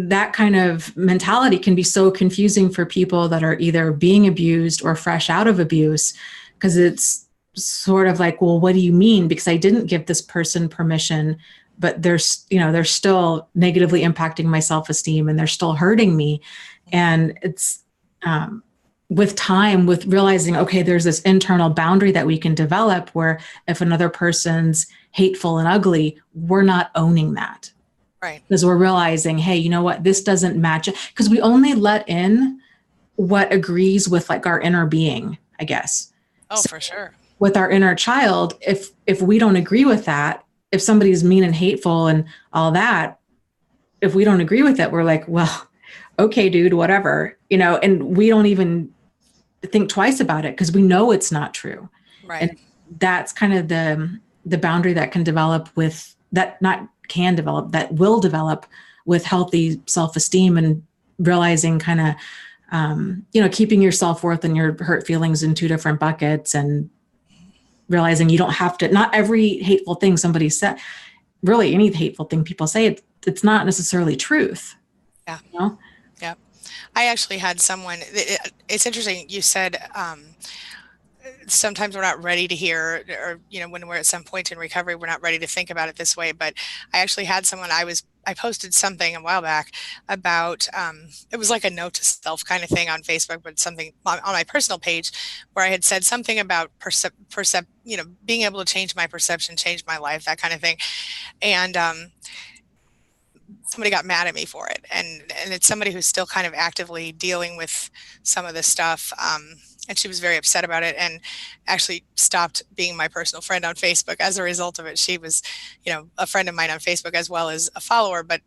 Speaker 1: that kind of mentality can be so confusing for people that are either being abused or fresh out of abuse, because it's sort of like, well, what do you mean? Because I didn't give this person permission, but they're still negatively impacting my self-esteem and they're still hurting me. And it's, with time, with realizing, okay, there's this internal boundary that we can develop where if another person's hateful and ugly, we're not owning that.
Speaker 2: Right.
Speaker 1: Because we're realizing, hey, you know what, this doesn't match it. Because we only let in what agrees with like our inner being, I guess.
Speaker 2: Oh, so for sure.
Speaker 1: With our inner child, if we don't agree with that, if somebody's mean and hateful and all that, if we don't agree with it, we're like, well, okay, dude, whatever, and we don't even think twice about it because we know it's not true.
Speaker 2: Right.
Speaker 1: And that's kind of the boundary that can develop with that, that will develop with healthy self-esteem and realizing kind of, keeping your self-worth and your hurt feelings in two different buckets, and realizing you don't have to, not every hateful thing somebody said, really any hateful thing people say, it's not necessarily truth.
Speaker 2: Yeah.
Speaker 1: Yeah.
Speaker 2: I actually had someone, it's interesting. You said, sometimes we're not ready to hear, or, when we're at some point in recovery, we're not ready to think about it this way. But I actually had someone, I posted something a while back about, it was like a note to self kind of thing on Facebook, but something on my personal page where I had said something about being able to change my perception, change my life, that kind of thing. And, somebody got mad at me for it. And it's somebody who's still kind of actively dealing with some of this stuff. And she was very upset about it and actually stopped being my personal friend on Facebook as a result of it. She was, a friend of mine on Facebook as well as a follower, but,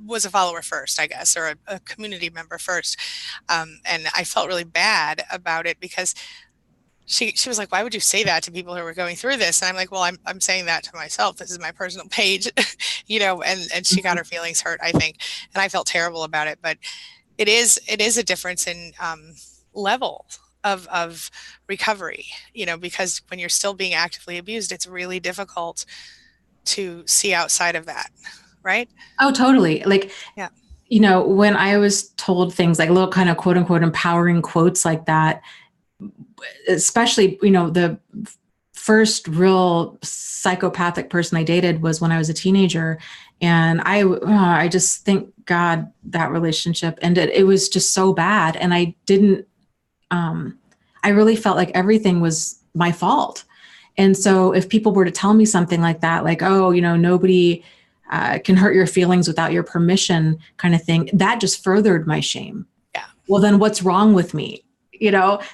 Speaker 2: was a follower first, I guess, or a community member first. And I felt really bad about it because she was like, why would you say that to people who are going through this? And I'm like, well, I'm saying that to myself. This is my personal page, and she got her feelings hurt, I think. And I felt terrible about it, but it is a difference in level of recovery, because when you're still being actively abused, it's really difficult to see outside of that. Right?
Speaker 1: Oh, totally. Like,
Speaker 2: yeah.
Speaker 1: When I was told things like little kind of quote unquote empowering quotes like that, especially, the first real psychopathic person I dated was when I was a teenager. And I just thank God that relationship ended. It was just so bad. And I didn't, I really felt like everything was my fault. And so if people were to tell me something like that, like, oh, nobody can hurt your feelings without your permission kind of thing, that just furthered my shame.
Speaker 2: Yeah.
Speaker 1: Well, then what's wrong with me?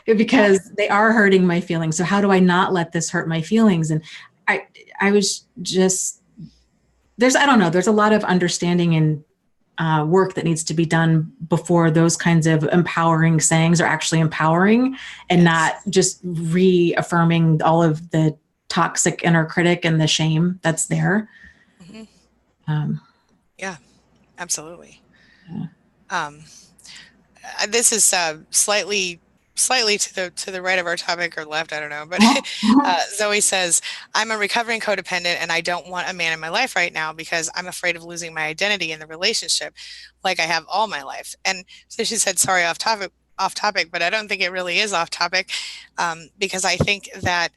Speaker 1: Because they are hurting my feelings. So how do I not let this hurt my feelings? And I was just, I don't know, there's a lot of understanding and work that needs to be done before those kinds of empowering sayings are actually empowering and not just reaffirming all of the toxic inner critic and the shame that's there.
Speaker 2: Mm-hmm. Yeah, absolutely. Yeah. this is slightly to the right of our topic or left, I don't know. But Zoe says, I'm a recovering codependent and I don't want a man in my life right now because I'm afraid of losing my identity in the relationship like I have all my life. And so she said, sorry, off topic, but I don't think it really is off topic, because I think that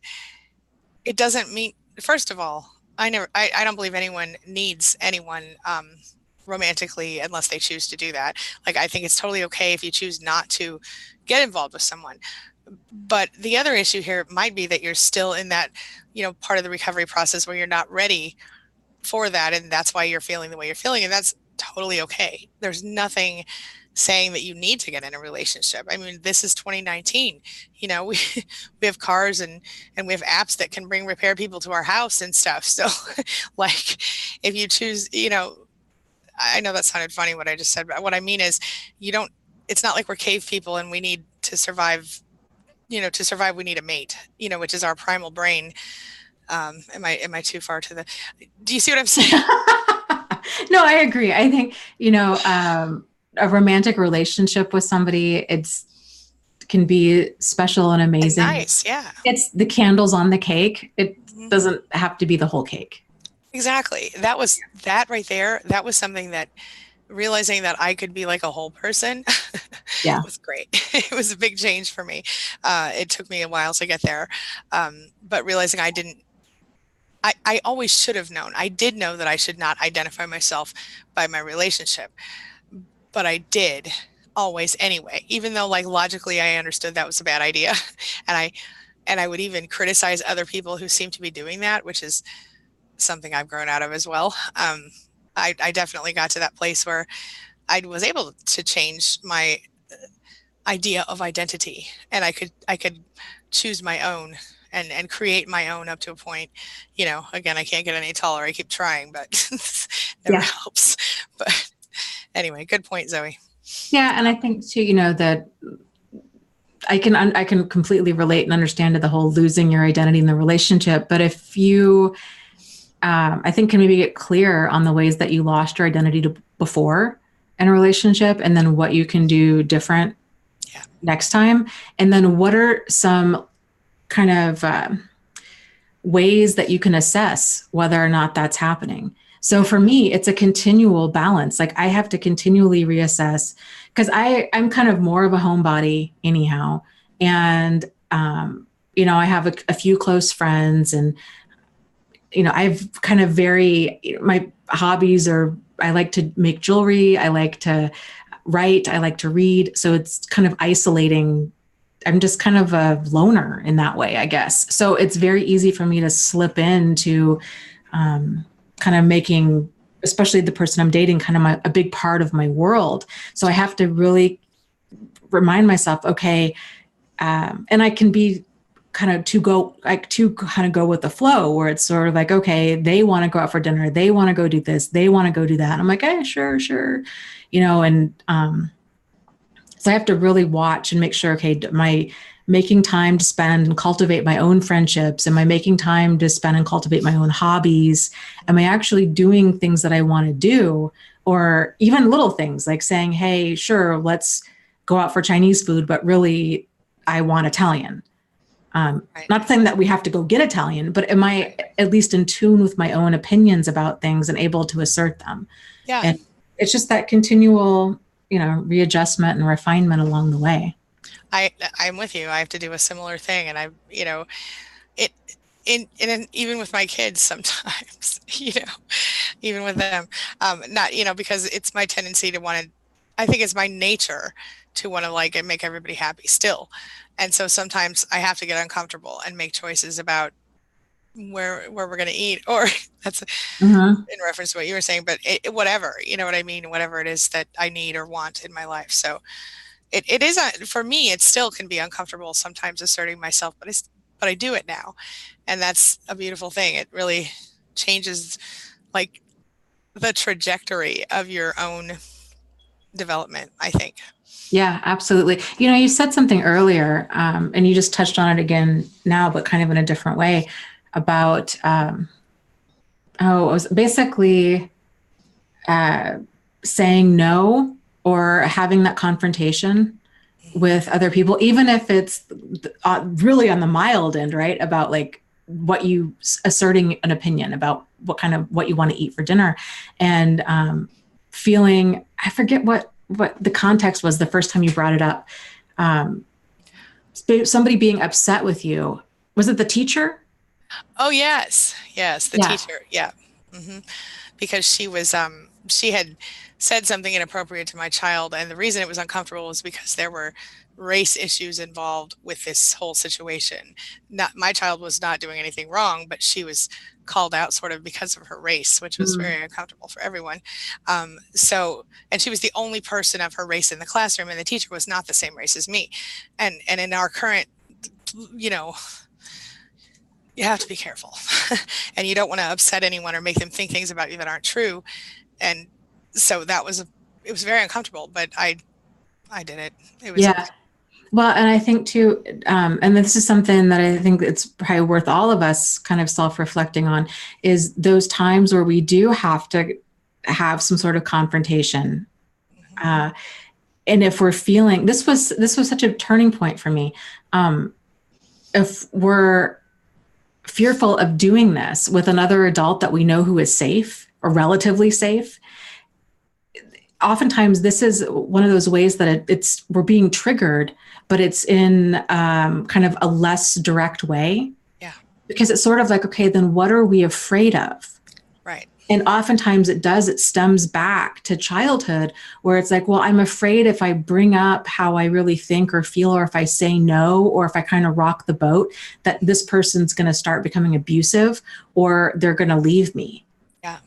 Speaker 2: it doesn't mean, first of all, I don't believe anyone needs anyone romantically unless they choose to do that. Like, I think it's totally okay if you choose not to get involved with someone. But the other issue here might be that you're still in that, part of the recovery process where you're not ready for that. And that's why you're feeling the way you're feeling. And that's totally okay. There's nothing saying that you need to get in a relationship. I mean, this is 2019. We we have cars and we have apps that can bring repair people to our house and stuff. So like, if you choose, I know that sounded funny what I just said, but what I mean is it's not like we're cave people and we need to survive, to survive we need a mate, which is our primal brain. Am I too far to the, do you see what I'm saying?
Speaker 1: No, I agree. I think, a romantic relationship with somebody, can be special and amazing.
Speaker 2: And nice, yeah.
Speaker 1: It's the candles on the cake. It doesn't have to be the whole cake.
Speaker 2: Exactly. That right there. That was something that realizing that I could be like a whole person was great. It was a big change for me. It took me a while to get there. But realizing I always should have known. I did know that I should not identify myself by my relationship, but I did always anyway, even though like logically I understood that was a bad idea. And I would even criticize other people who seem to be doing that, which is something I've grown out of as well. I definitely got to that place where I was able to change my idea of identity, and I could choose my own and create my own up to a point. Again, I can't get any taller. I keep trying, but never helps. But anyway, good point, Zoe.
Speaker 1: Yeah, and I think too, that I can completely relate and understand to the whole losing your identity in the relationship. But if you I think can maybe get clear on the ways that you lost your identity before in a relationship, and then what you can do different next time. And then what are some kind of ways that you can assess whether or not that's happening. So for me, it's a continual balance. Like I have to continually reassess because I'm kind of more of a homebody anyhow. And, I have a few close friends, and I've kind of my hobbies are, I like to make jewelry. I like to write. I like to read. So it's kind of isolating. I'm just kind of a loner in that way, I guess. So it's very easy for me to slip into kind of making, especially the person I'm dating, kind of a big part of my world. So I have to really remind myself, okay, and I can be kind of to go with the flow, where it's sort of like, okay, they want to go out for dinner, they want to go do this, they want to go do that. And I'm like, hey, sure. And so I have to really watch and make sure, okay, am I making time to spend and cultivate my own friendships? Am I making time to spend and cultivate my own hobbies? Am I actually doing things that I want to do? Or even little things like saying, hey, sure, let's go out for Chinese food, but really I want Italian. Not saying that we have to go get Italian, but am I at least in tune with my own opinions about things and able to assert them?
Speaker 2: Yeah.
Speaker 1: And it's just that continual, readjustment and refinement along the way.
Speaker 2: I'm with you. I have to do a similar thing. And even with my kids sometimes, even with them, not, because it's my tendency to want to, I think it's my nature to want to like and make everybody happy still. And so sometimes I have to get uncomfortable and make choices about where we're going to eat, or that's in reference to what you were saying, but whatever, you know what I mean? Whatever it is that I need or want in my life. So it is, for me, it still can be uncomfortable sometimes asserting myself, but I do it now. And that's a beautiful thing. It really changes like the trajectory of your own development, I think.
Speaker 1: Yeah, absolutely. You said something earlier, and you just touched on it again now, but kind of in a different way, about, it was basically saying no or having that confrontation with other people, even if it's really on the mild end, right? About like what you asserting an opinion about what you want to eat for dinner, and feeling, I forget what the context was the first time you brought it up. Somebody being upset with you. Was it the teacher?
Speaker 2: Oh, yes. Yes, the
Speaker 1: Yeah.
Speaker 2: teacher. Yeah. hmm Because she had said something inappropriate to my child, and the reason it was uncomfortable was because there were race issues involved with this whole situation. Not my child was not doing anything wrong, but she was called out sort of because of her race, which was
Speaker 1: Mm.
Speaker 2: very uncomfortable for everyone. And she was the only person of her race in the classroom, and the teacher was not the same race as me. And in our current, you know, you have to be careful and you don't want to upset anyone or make them think things about you that aren't true. And so it was very uncomfortable, but I did it. It was
Speaker 1: Yeah.
Speaker 2: okay.
Speaker 1: Well, and I think too, and this is something that I think it's probably worth all of us kind of self-reflecting on, is those times where we do have to have some sort of confrontation. Uh, and if we're feeling, this was such a turning point for me. If we're fearful of doing this with another adult that we know who is safe or relatively safe, oftentimes this is one of those ways that we're being triggered, but it's in kind of a less direct way.
Speaker 2: Yeah.
Speaker 1: Because it's sort of like, okay, then what are we afraid of?
Speaker 2: Right.
Speaker 1: And oftentimes it stems back to childhood, where it's like, well, I'm afraid if I bring up how I really think or feel, or if I say no, or if I kind of rock the boat, that this person's going to start becoming abusive or they're going to leave me.
Speaker 2: Yeah.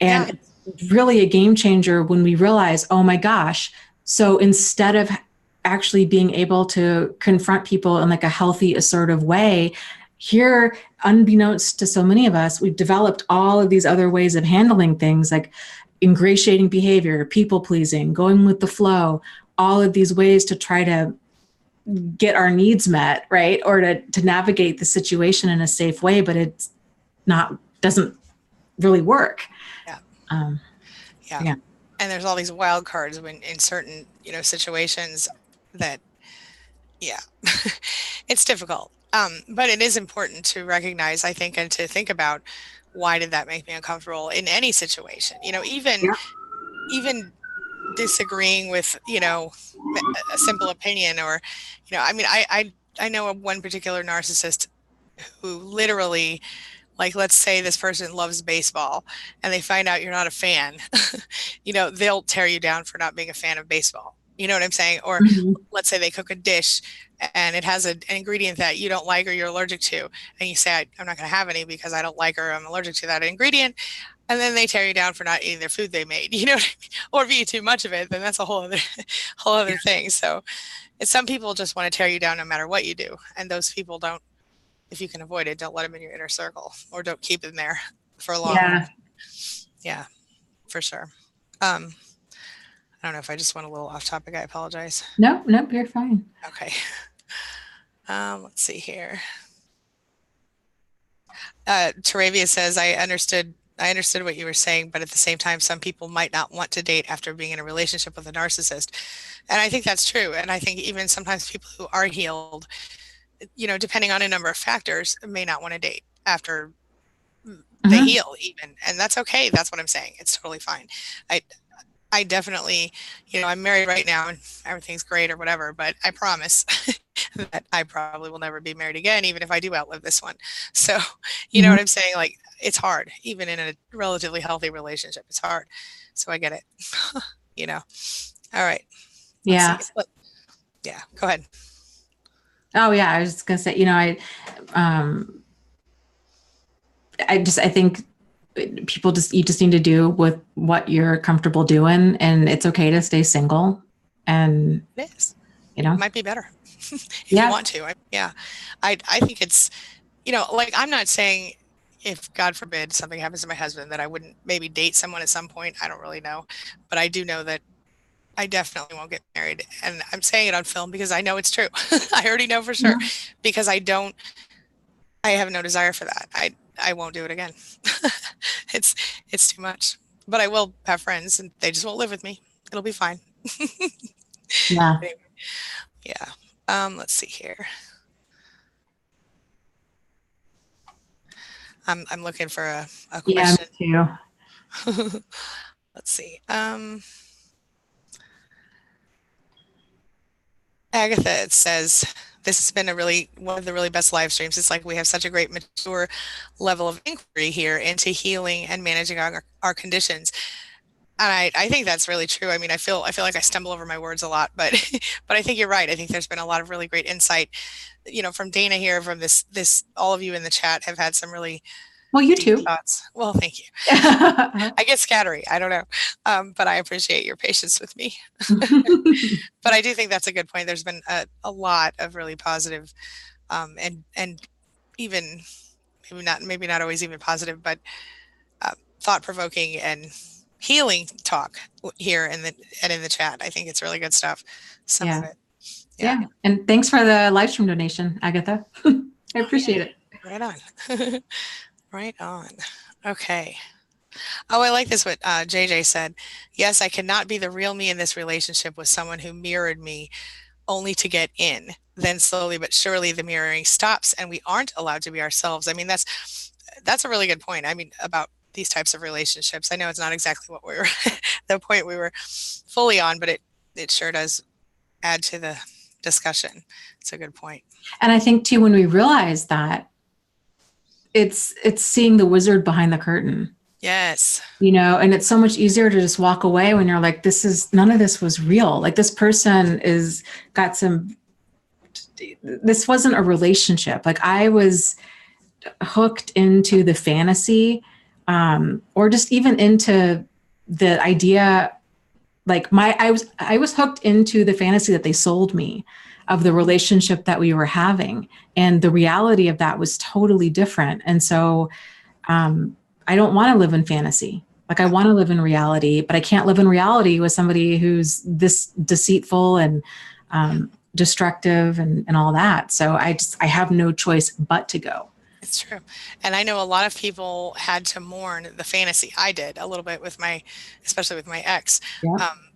Speaker 1: And
Speaker 2: Yeah.
Speaker 1: it's really a game changer when we realize, oh my gosh, so instead of actually being able to confront people in like a healthy, assertive way, here, unbeknownst to so many of us, we've developed all of these other ways of handling things, like ingratiating behavior, people pleasing, going with the flow, all of these ways to try to get our needs met, right? Or to navigate the situation in a safe way, but it's doesn't really work.
Speaker 2: Yeah.
Speaker 1: Um,
Speaker 2: Yeah.
Speaker 1: yeah.
Speaker 2: And there's all these wild cards when in certain, situations that, yeah, it's difficult. But it is important to recognize, I think, and to think about, why did that make me uncomfortable in any situation?
Speaker 1: Yeah.
Speaker 2: Even disagreeing with, a simple opinion, or, I mean, I know of one particular narcissist who literally, like, let's say this person loves baseball and they find out you're not a fan, they'll tear you down for not being a fan of baseball. You know what I'm saying? Or
Speaker 1: Mhm.
Speaker 2: let's say they cook a dish and it has an ingredient that you don't like or you're allergic to. And you say, I'm not going to have any because I don't like or I'm allergic to that ingredient. And then they tear you down for not eating their food they made, you know what I mean? Or if you eat too much of it, then that's a whole other, whole other thing. So some people just want to tear you down no matter what you do. And those people don't, if you can avoid it, don't let them in your inner circle, or don't keep them there for long.
Speaker 1: Yeah.
Speaker 2: Yeah, for sure. I don't know if I just went a little off topic. I apologize.
Speaker 1: No, you're fine.
Speaker 2: Okay. Let's see here. Taravia says, I understood what you were saying, but at the same time, some people might not want to date after being in a relationship with a narcissist. And I think that's true. And I think even sometimes people who are healed, depending on a number of factors, may not want to date after they heal even. And that's okay. That's what I'm saying. It's totally fine. I definitely, I'm married right now and everything's great or whatever, but I promise that I probably will never be married again, even if I do outlive this one. So, you know what I'm saying? Like, it's hard, even in a relatively healthy relationship. It's hard. So I get it, All right.
Speaker 1: Yeah.
Speaker 2: Yeah, go ahead.
Speaker 1: Oh yeah. I was just gonna say, I think you just need to do with what you're comfortable doing, and it's okay to stay single. And
Speaker 2: it is. It might be better if you want to. I think it's, like, I'm not saying if God forbid something happens to my husband that I wouldn't maybe date someone at some point. I don't really know, but I do know that I definitely won't get married. And I'm saying it on film because I know it's true. I already know for sure, because I have no desire for that. I won't do it again. It's too much. But I will have friends and they just won't live with me. It'll be fine.
Speaker 1: Yeah.
Speaker 2: Yeah. Let's see here. I'm looking for a
Speaker 1: Yeah,
Speaker 2: question.
Speaker 1: me too.
Speaker 2: Let's see. Agatha, it says, this has been one of the really best live streams. It's like we have such a great mature level of inquiry here into healing and managing our conditions. And I think that's really true. I mean, I feel like I stumble over my words a lot, but but I think you're right. I think there's been a lot of really great insight, from Dana here, from this all of you in the chat have had some really
Speaker 1: Well, you
Speaker 2: deep
Speaker 1: too.
Speaker 2: thoughts. Well, thank you. I get scattery. I don't know. But I appreciate your patience with me. But I do think that's a good point. There's been a lot of really positive, and even maybe not always even positive, but thought-provoking and healing talk here in the chat. I think it's really good stuff. Some of it.
Speaker 1: Yeah. And thanks for the live stream donation, Agatha. I appreciate it.
Speaker 2: Right on. Right on. Okay. Oh, I like this, what JJ said. Yes, I cannot be the real me in this relationship with someone who mirrored me only to get in. Then slowly but surely the mirroring stops and we aren't allowed to be ourselves. I mean, that's a really good point. I mean, about these types of relationships. I know it's not exactly what we were, the point we were fully on, but it sure does add to the discussion. It's a good point.
Speaker 1: And I think too, when we realize that, it's seeing the wizard behind the curtain.
Speaker 2: Yes.
Speaker 1: And it's so much easier to just walk away when you're like, none of this was real. Like this person this wasn't a relationship. Like I was hooked into the fantasy, or just even into the idea, like I was hooked into the fantasy that they sold me of the relationship that we were having. And the reality of that was totally different. And so, I don't want to live in fantasy. Like I want to live in reality, but I can't live in reality with somebody who's this deceitful and destructive and all that. So I have no choice but to go.
Speaker 2: It's true. And I know a lot of people had to mourn the fantasy. I did a little bit especially with my ex,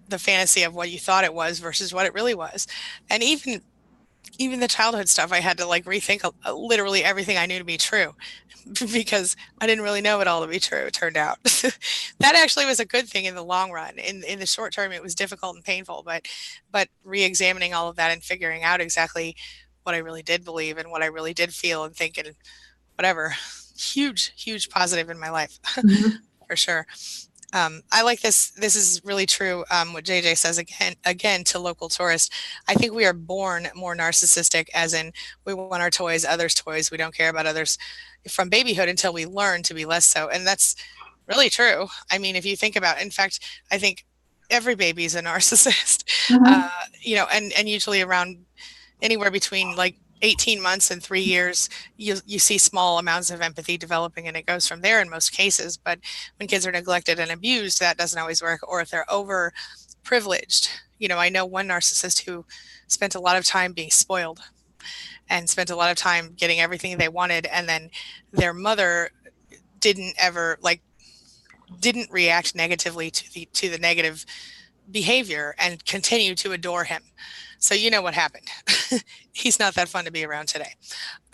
Speaker 2: the fantasy of what you thought it was versus what it really was. And even the childhood stuff, I had to like rethink literally everything I knew to be true because I didn't really know it all to be true, it turned out. That actually was a good thing in the long run. In the short term, it was difficult and painful, but re-examining all of that and figuring out exactly what I really did believe and what I really did feel and think and whatever, huge positive in my life. For sure. I like this. This is really true. What JJ says again to local tourists. I think we are born more narcissistic, as in we want our toys, others' toys. We don't care about others from babyhood until we learn to be less so. And that's really true. I mean, if you think about, in fact, I think every baby is a narcissist, and usually around anywhere between like 18 months and 3 years, you see small amounts of empathy developing, and it goes from there in most cases. But when kids are neglected and abused, that doesn't always work. Or if they're over privileged, I know one narcissist who spent a lot of time being spoiled and spent a lot of time getting everything they wanted, and then their mother didn't react negatively to the negative behavior and continue to adore him. So you know what happened. He's not that fun to be around today.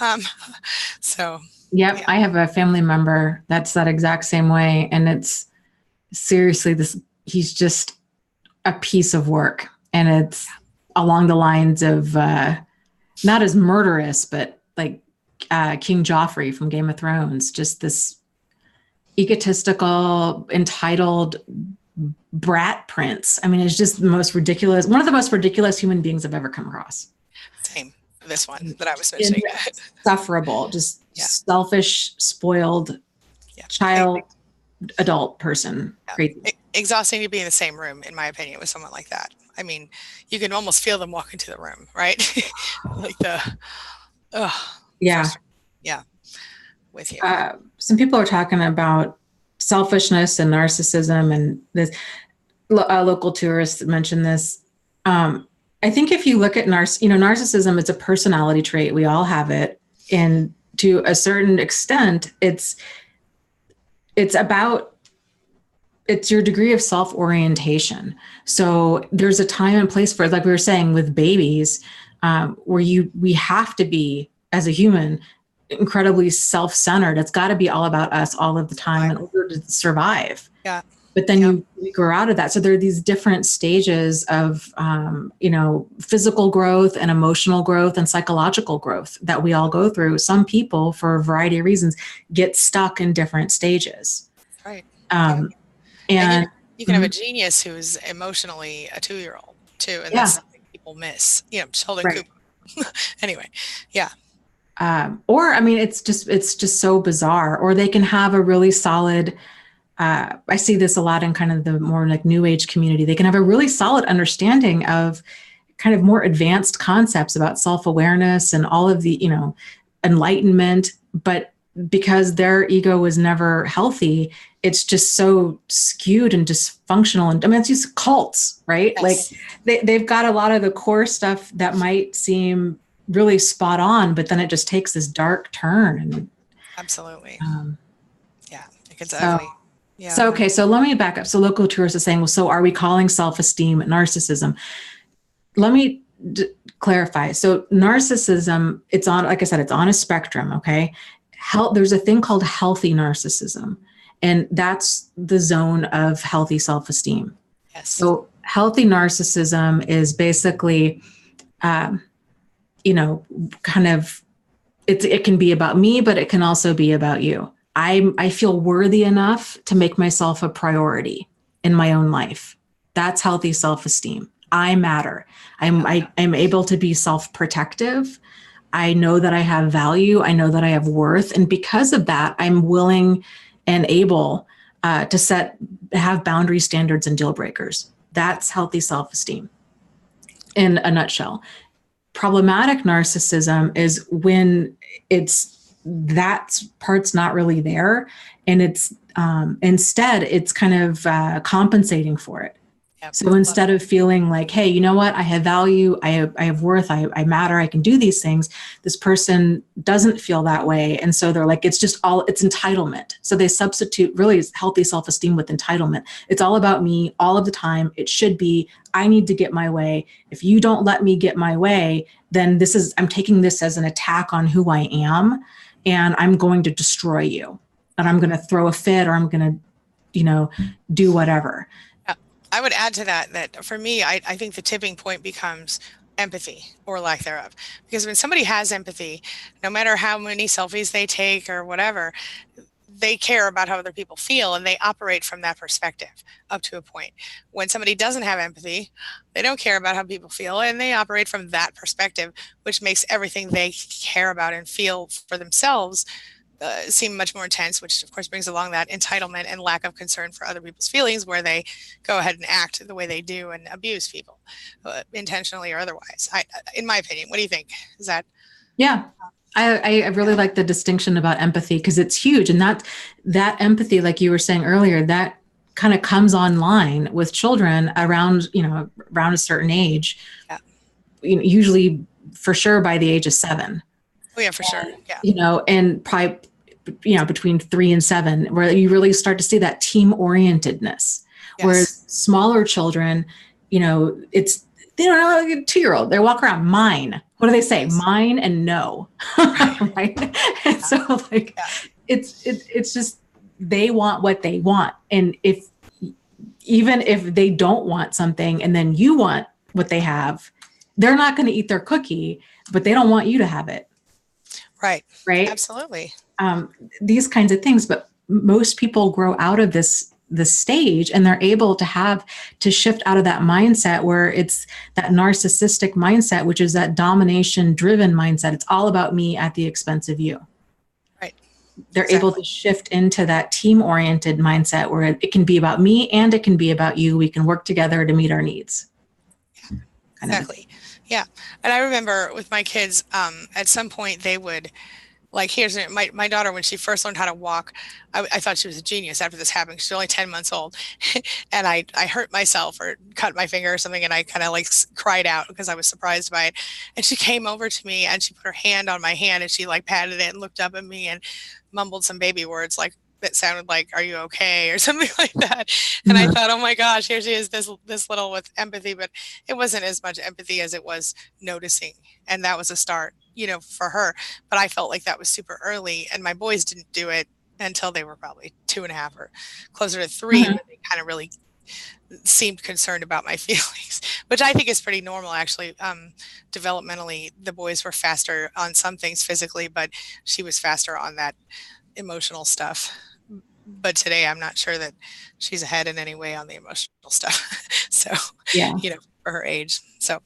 Speaker 1: Yep, yeah. I have a family member that's that exact same way. And it's seriously, he's just a piece of work. And it's along the lines of not as murderous, but like King Joffrey from Game of Thrones, just this egotistical, entitled brat prince. I mean, it's just one of the most ridiculous human beings I've ever come across.
Speaker 2: Same, this one that I was mentioning.
Speaker 1: Insufferable, just selfish, spoiled, child, adult person. Crazy.
Speaker 2: Exhausting to be in the same room, in my opinion, with someone like that. I mean, you can almost feel them walk into the room, right? Like
Speaker 1: yeah.
Speaker 2: With you.
Speaker 1: Some people are talking about selfishness and narcissism, and this local tourists mentioned this. I think if you look at narcissism, it's a personality trait. We all have it, and to a certain extent, it's about it's your degree of self-orientation. So there's a time and place for it, like we were saying with babies, where we have to be, as a human, incredibly self-centered. It's got to be all about us all of the time in order to survive.
Speaker 2: Yeah.
Speaker 1: But then you grow out of that. So there are these different stages of, physical growth and emotional growth and psychological growth that we all go through. Some people, for a variety of reasons, get stuck in different stages.
Speaker 2: Right.
Speaker 1: And
Speaker 2: you can have a genius who's emotionally a 2-year-old too. And that's something people miss, Sheldon Cooper. Anyway. Yeah.
Speaker 1: Or, it's just so bizarre. Or they can have a really solid, I see this a lot in kind of the more like new age community. They can have a really solid understanding of kind of more advanced concepts about self-awareness and all of the, enlightenment, but because their ego was never healthy, it's just so skewed and dysfunctional. And it's just cults, right?
Speaker 2: Yes.
Speaker 1: Like they've got a lot of the core stuff that might seem really spot on, but then it just takes this dark turn. And
Speaker 2: absolutely. It gets
Speaker 1: so,
Speaker 2: ugly. Yeah.
Speaker 1: So, okay. So let me back up. So local tourists are saying, well, so are we calling self-esteem narcissism? Let me clarify. So narcissism, it's on, like I said, it's on a spectrum. Okay. There's a thing called healthy narcissism, and that's the zone of healthy self-esteem.
Speaker 2: Yes.
Speaker 1: So healthy narcissism is basically, kind of, it can be about me, but it can also be about you. I feel worthy enough to make myself a priority in my own life. That's healthy self-esteem. I matter. I'm able to be self-protective. I know that I have value. I know that I have worth. And because of that, I'm willing and able to have boundary standards and deal breakers. That's healthy self-esteem in a nutshell. Problematic narcissism is when that part's not really there, and it's instead it's kind of compensating for it. Yep. So instead of feeling like, hey, you know what, I have value, I have worth, I matter, I can do these things, this person doesn't feel that way. And so they're like, it's entitlement. So they substitute really healthy self-esteem with entitlement. It's all about me all of the time. It should be, I need to get my way. If you don't let me get my way, then I'm taking this as an attack on who I am, and I'm going to destroy you, and I'm going to throw a fit, or I'm going to, do whatever.
Speaker 2: I would add to that for me, I think the tipping point becomes empathy or lack thereof. Because when somebody has empathy, no matter how many selfies they take or whatever, they care about how other people feel, and they operate from that perspective up to a point. When somebody doesn't have empathy, they don't care about how people feel, and they operate from that perspective, which makes everything they care about and feel for themselves seem much more intense, which of course brings along that entitlement and lack of concern for other people's feelings, where they go ahead and act the way they do and abuse people, intentionally or otherwise. In my opinion, what do you think? Is that?
Speaker 1: Yeah, I really like the distinction about empathy, because it's huge. And that empathy, like you were saying earlier, that kind of comes online with children around a certain age, usually for sure by the age of 7.
Speaker 2: Oh yeah, for sure. Yeah.
Speaker 1: And probably, between 3 and 7, where you really start to see that team orientedness. Yes. Whereas smaller children, they don't know, like a 2-year-old, they walk around mine. What do they say? Mine and no. Right. And so it's just, they want what they want. And even if they don't want something and then you want what they have, they're not going to eat their cookie, but they don't want you to have it.
Speaker 2: Right.
Speaker 1: Absolutely. These kinds of things, but most people grow out of this stage, and they're able to shift out of that mindset where it's that narcissistic mindset, which is that domination driven mindset. It's all about me at the expense of you.
Speaker 2: Right.
Speaker 1: They're able to shift into that team oriented mindset where it can be about me and it can be about you. We can work together to meet our needs.
Speaker 2: Yeah. Exactly. Yeah. And I remember with my kids, at some point they would, like, here's my daughter, when she first learned how to walk, I thought she was a genius after this happened. She's only 10 months old. And I hurt myself or cut my finger or something. And I kind of cried out because I was surprised by it. And she came over to me and she put her hand on my hand and she patted it and looked up at me and mumbled some baby words like, that sounded like, "Are you okay?" or something like that. And I
Speaker 1: Mhm.
Speaker 2: thought, oh my gosh, here she is, this little with empathy, but it wasn't as much empathy as it was noticing. And that was a start, for her. But I felt like that was super early, and my boys didn't do it until they were probably 2.5 or closer to 3,
Speaker 1: Mhm.
Speaker 2: when they kind of really seemed concerned about my feelings, which I think is pretty normal, actually. Developmentally, the boys were faster on some things physically, but she was faster on that emotional stuff. But today, I'm not sure that she's ahead in any way on the emotional stuff. So,
Speaker 1: Yeah.
Speaker 2: for her age. So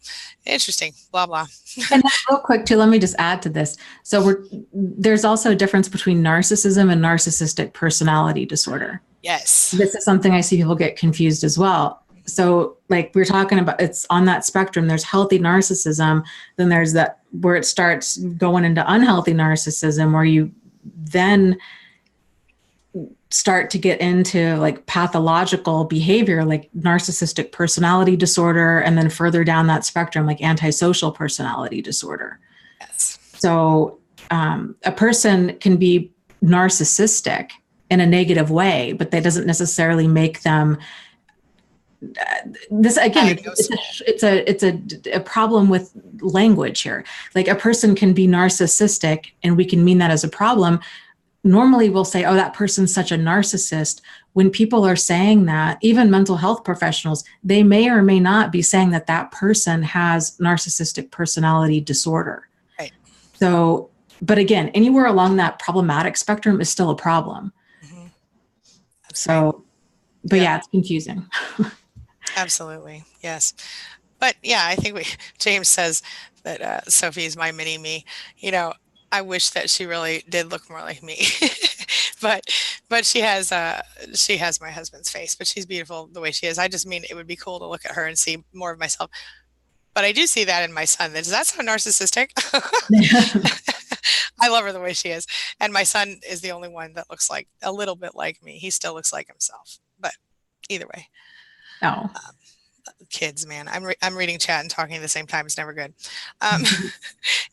Speaker 2: interesting, blah, blah.
Speaker 1: And then real quick too, let me just add to this. So there's also a difference between narcissism and narcissistic personality disorder.
Speaker 2: Yes.
Speaker 1: This is something I see people get confused as well. So like we're talking about, it's on that spectrum. There's healthy narcissism. Then there's that where it starts going into unhealthy narcissism, where you then start to get into like pathological behavior, like narcissistic personality disorder, and then further down that spectrum, like antisocial personality disorder.
Speaker 2: Yes.
Speaker 1: So a person can be narcissistic in a negative way, but that doesn't necessarily make them. This again, it's a problem with language here. Like a person can be narcissistic, and we can mean that as a problem. Normally we'll say, oh, that person's such a narcissist. When people are saying that, even mental health professionals, they may or may not be saying that that person has narcissistic personality disorder.
Speaker 2: Right.
Speaker 1: So, but again, anywhere along that problematic spectrum is still a problem.
Speaker 2: Mm-hmm.
Speaker 1: So,
Speaker 2: right.
Speaker 1: But yeah, it's confusing.
Speaker 2: Absolutely. Yes. But yeah, I think James says that Sophie's my mini me. I wish that she really did look more like me, but she has my husband's face, but she's beautiful the way she is. I just mean, it would be cool to look at her and see more of myself. But I do see that in my son. Does that sound narcissistic? I love her the way she is. And my son is the only one that looks like a little bit like me. He still looks like himself, but either way.
Speaker 1: Oh.
Speaker 2: Kids, man, I'm reading chat and talking at the same time. It's never good.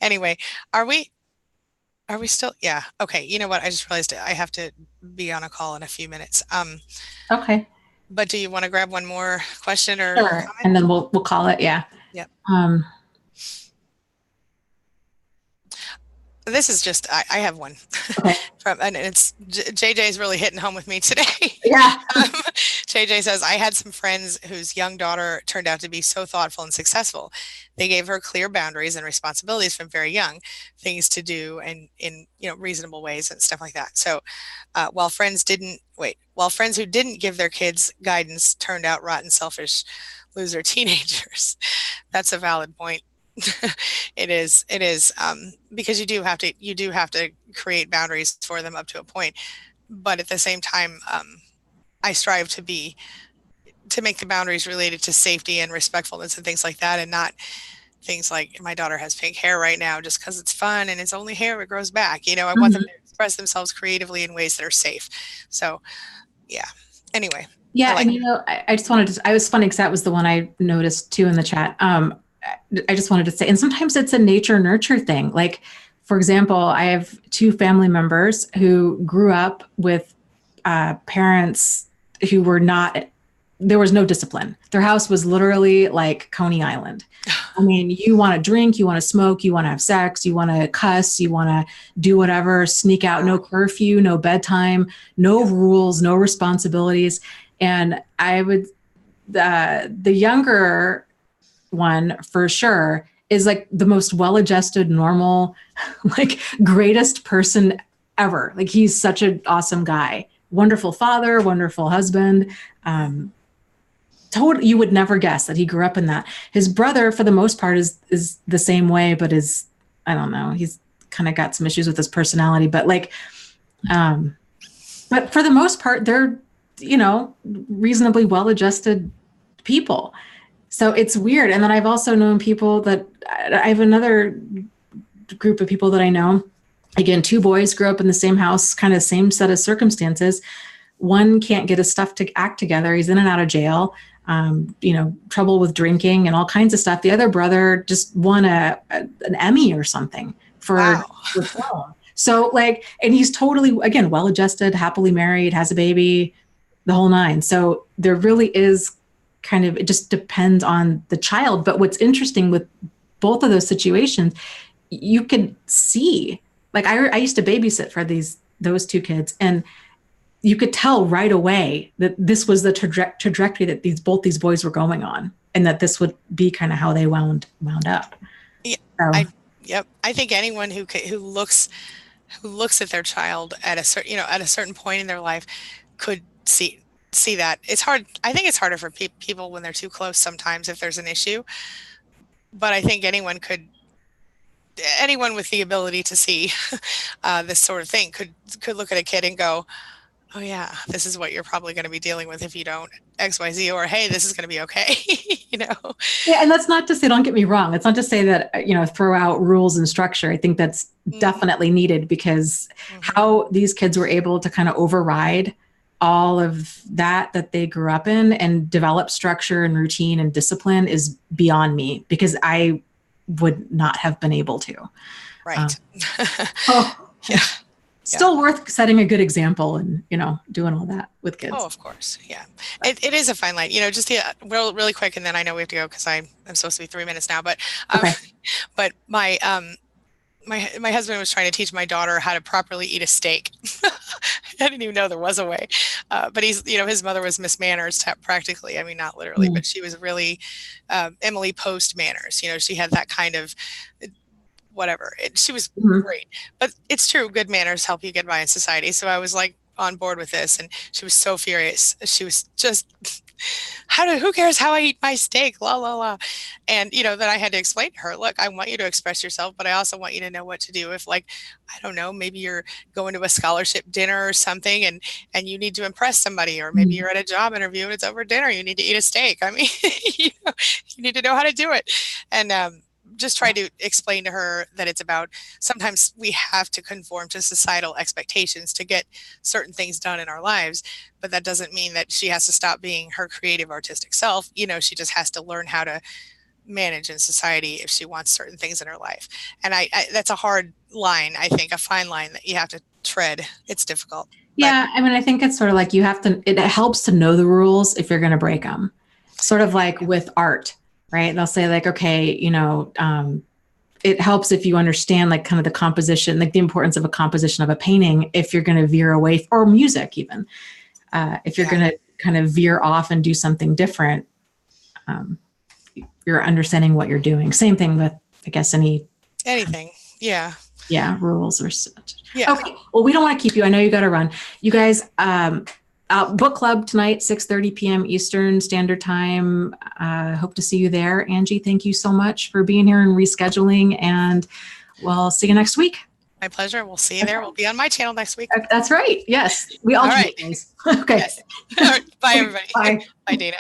Speaker 2: Anyway, are we still? Yeah. Okay. You know what? I just realized I have to be on a call in a few minutes.
Speaker 1: Okay.
Speaker 2: But do you want to grab one more question or
Speaker 1: Sure.
Speaker 2: comment?
Speaker 1: And then we'll call it. Yeah.
Speaker 2: Yep. This is just, I have one.
Speaker 1: Okay.
Speaker 2: And it's JJ's really hitting home with me today.
Speaker 1: Yeah.
Speaker 2: JJ says, I had some friends whose young daughter turned out to be so thoughtful and successful. They gave her clear boundaries and responsibilities from very young, things to do and in reasonable ways and stuff like that. So while friends who didn't give their kids guidance turned out rotten, selfish, loser teenagers. That's a valid point. It is because you do have to create boundaries for them up to a point, but at the same time, I strive to make the boundaries related to safety and respectfulness and things like that, and not things like, my daughter has pink hair right now just because it's fun and it's only hair, it grows back. I want them to express themselves creatively in ways that are safe. So yeah, anyway.
Speaker 1: Yeah. I just wanted to, I was funny because that was the one I noticed too in the chat. I just wanted to say, and sometimes it's a nature nurture thing. Like, for example, I have 2 family members who grew up with parents who were not, there was no discipline. Their house was literally like Coney Island. I mean, you want to drink, you want to smoke, you want to have sex, you want to cuss, you want to do whatever, sneak out, no curfew, no bedtime, no rules, no responsibilities. And I would, the younger one for sure is like the most well-adjusted, normal, like greatest person ever. Like he's such an awesome guy, wonderful father, wonderful husband. You would never guess that he grew up in that. His brother, for the most part, is the same way, but I don't know, he's kind of got some issues with his personality, but like, but for the most part, they're, reasonably well-adjusted people. So it's weird. And then I've also known people that I have another group of people that I know. Again, 2 boys grew up in the same house, kind of same set of circumstances. One can't get his stuff to act together. He's in and out of jail, trouble with drinking and all kinds of stuff. The other brother just won an Emmy or something for film. So like, and he's totally, again, well-adjusted, happily married, has a baby, the whole nine. So there really is kind of, it just depends on the child. But what's interesting with both of those situations, you could see, like I used to babysit for those two kids, and you could tell right away that this was the trajectory that both these boys were going on, and that this would be kind of how they wound up.
Speaker 2: Yeah,
Speaker 1: So.
Speaker 2: Yep. I think anyone who looks at their child at a certain point in their life could see that. It's hard. I think it's harder for people when they're too close sometimes if there's an issue. But I think anyone with the ability to see this sort of thing could look at a kid and go, oh yeah, this is what you're probably going to be dealing with if you don't XYZ, or hey, this is going to be okay.
Speaker 1: Yeah, and that's not to say, don't get me wrong, it's not to say that throw out rules and structure. I think that's definitely needed, because how these kids were able to kind of override all of that they grew up in and develop structure and routine and discipline is beyond me, because I would not have been able to.
Speaker 2: Right.
Speaker 1: Yeah. Still worth setting a good example and, doing all that with kids.
Speaker 2: Oh, of course. Yeah. It is a fine line, just really quick. And then I know we have to go because I'm supposed to be 3 minutes now, but,
Speaker 1: okay.
Speaker 2: But my husband was trying to teach my daughter how to properly eat a steak. I didn't even know there was a way. But his mother was Miss Manners practically. I mean, not literally, but she was really Emily Post Manners. She had that kind of whatever. She was great. But it's true, good manners help you get by in society. So I was like on board with this, and she was so furious. She was just, who cares how I eat my steak? La la la. And then I had to explain to her, look, I want you to express yourself, but I also want you to know what to do if, like, I don't know, maybe you're going to a scholarship dinner or something and you need to impress somebody, or maybe you're at a job interview and it's over dinner, you need to eat a steak. I mean, you need to know how to do it. And just try to explain to her that it's about, sometimes we have to conform to societal expectations to get certain things done in our lives, but that doesn't mean that she has to stop being her creative, artistic self. She just has to learn how to manage in society if she wants certain things in her life. And I that's a hard line, I think, a fine line that you have to tread. It's difficult.
Speaker 1: Yeah. I mean, I think it's sort of like it helps to know the rules if you're going to break them. Sort of like with art. Right. They'll say like, okay, it helps if you understand like kind of the composition, like the importance of a composition of a painting, if you're going to veer away, or music even, if you're going to kind of veer off and do something different, you're understanding what you're doing. Same thing with, I guess,
Speaker 2: anything. Yeah.
Speaker 1: Yeah. Rules or such.
Speaker 2: Yeah.
Speaker 1: Okay. Well, we don't want to keep you. I know you got to run. You guys, book club tonight, 6:30 p.m. Eastern Standard Time. Hope to see you there. Angie, thank you so much for being here and rescheduling, and we'll see you next week.
Speaker 2: My pleasure. We'll see you there. We'll be on my channel next week.
Speaker 1: That's right. Yes. We all right.
Speaker 2: Okay. Yes. All right. Bye, everybody.
Speaker 1: Bye.
Speaker 2: Bye, Dana.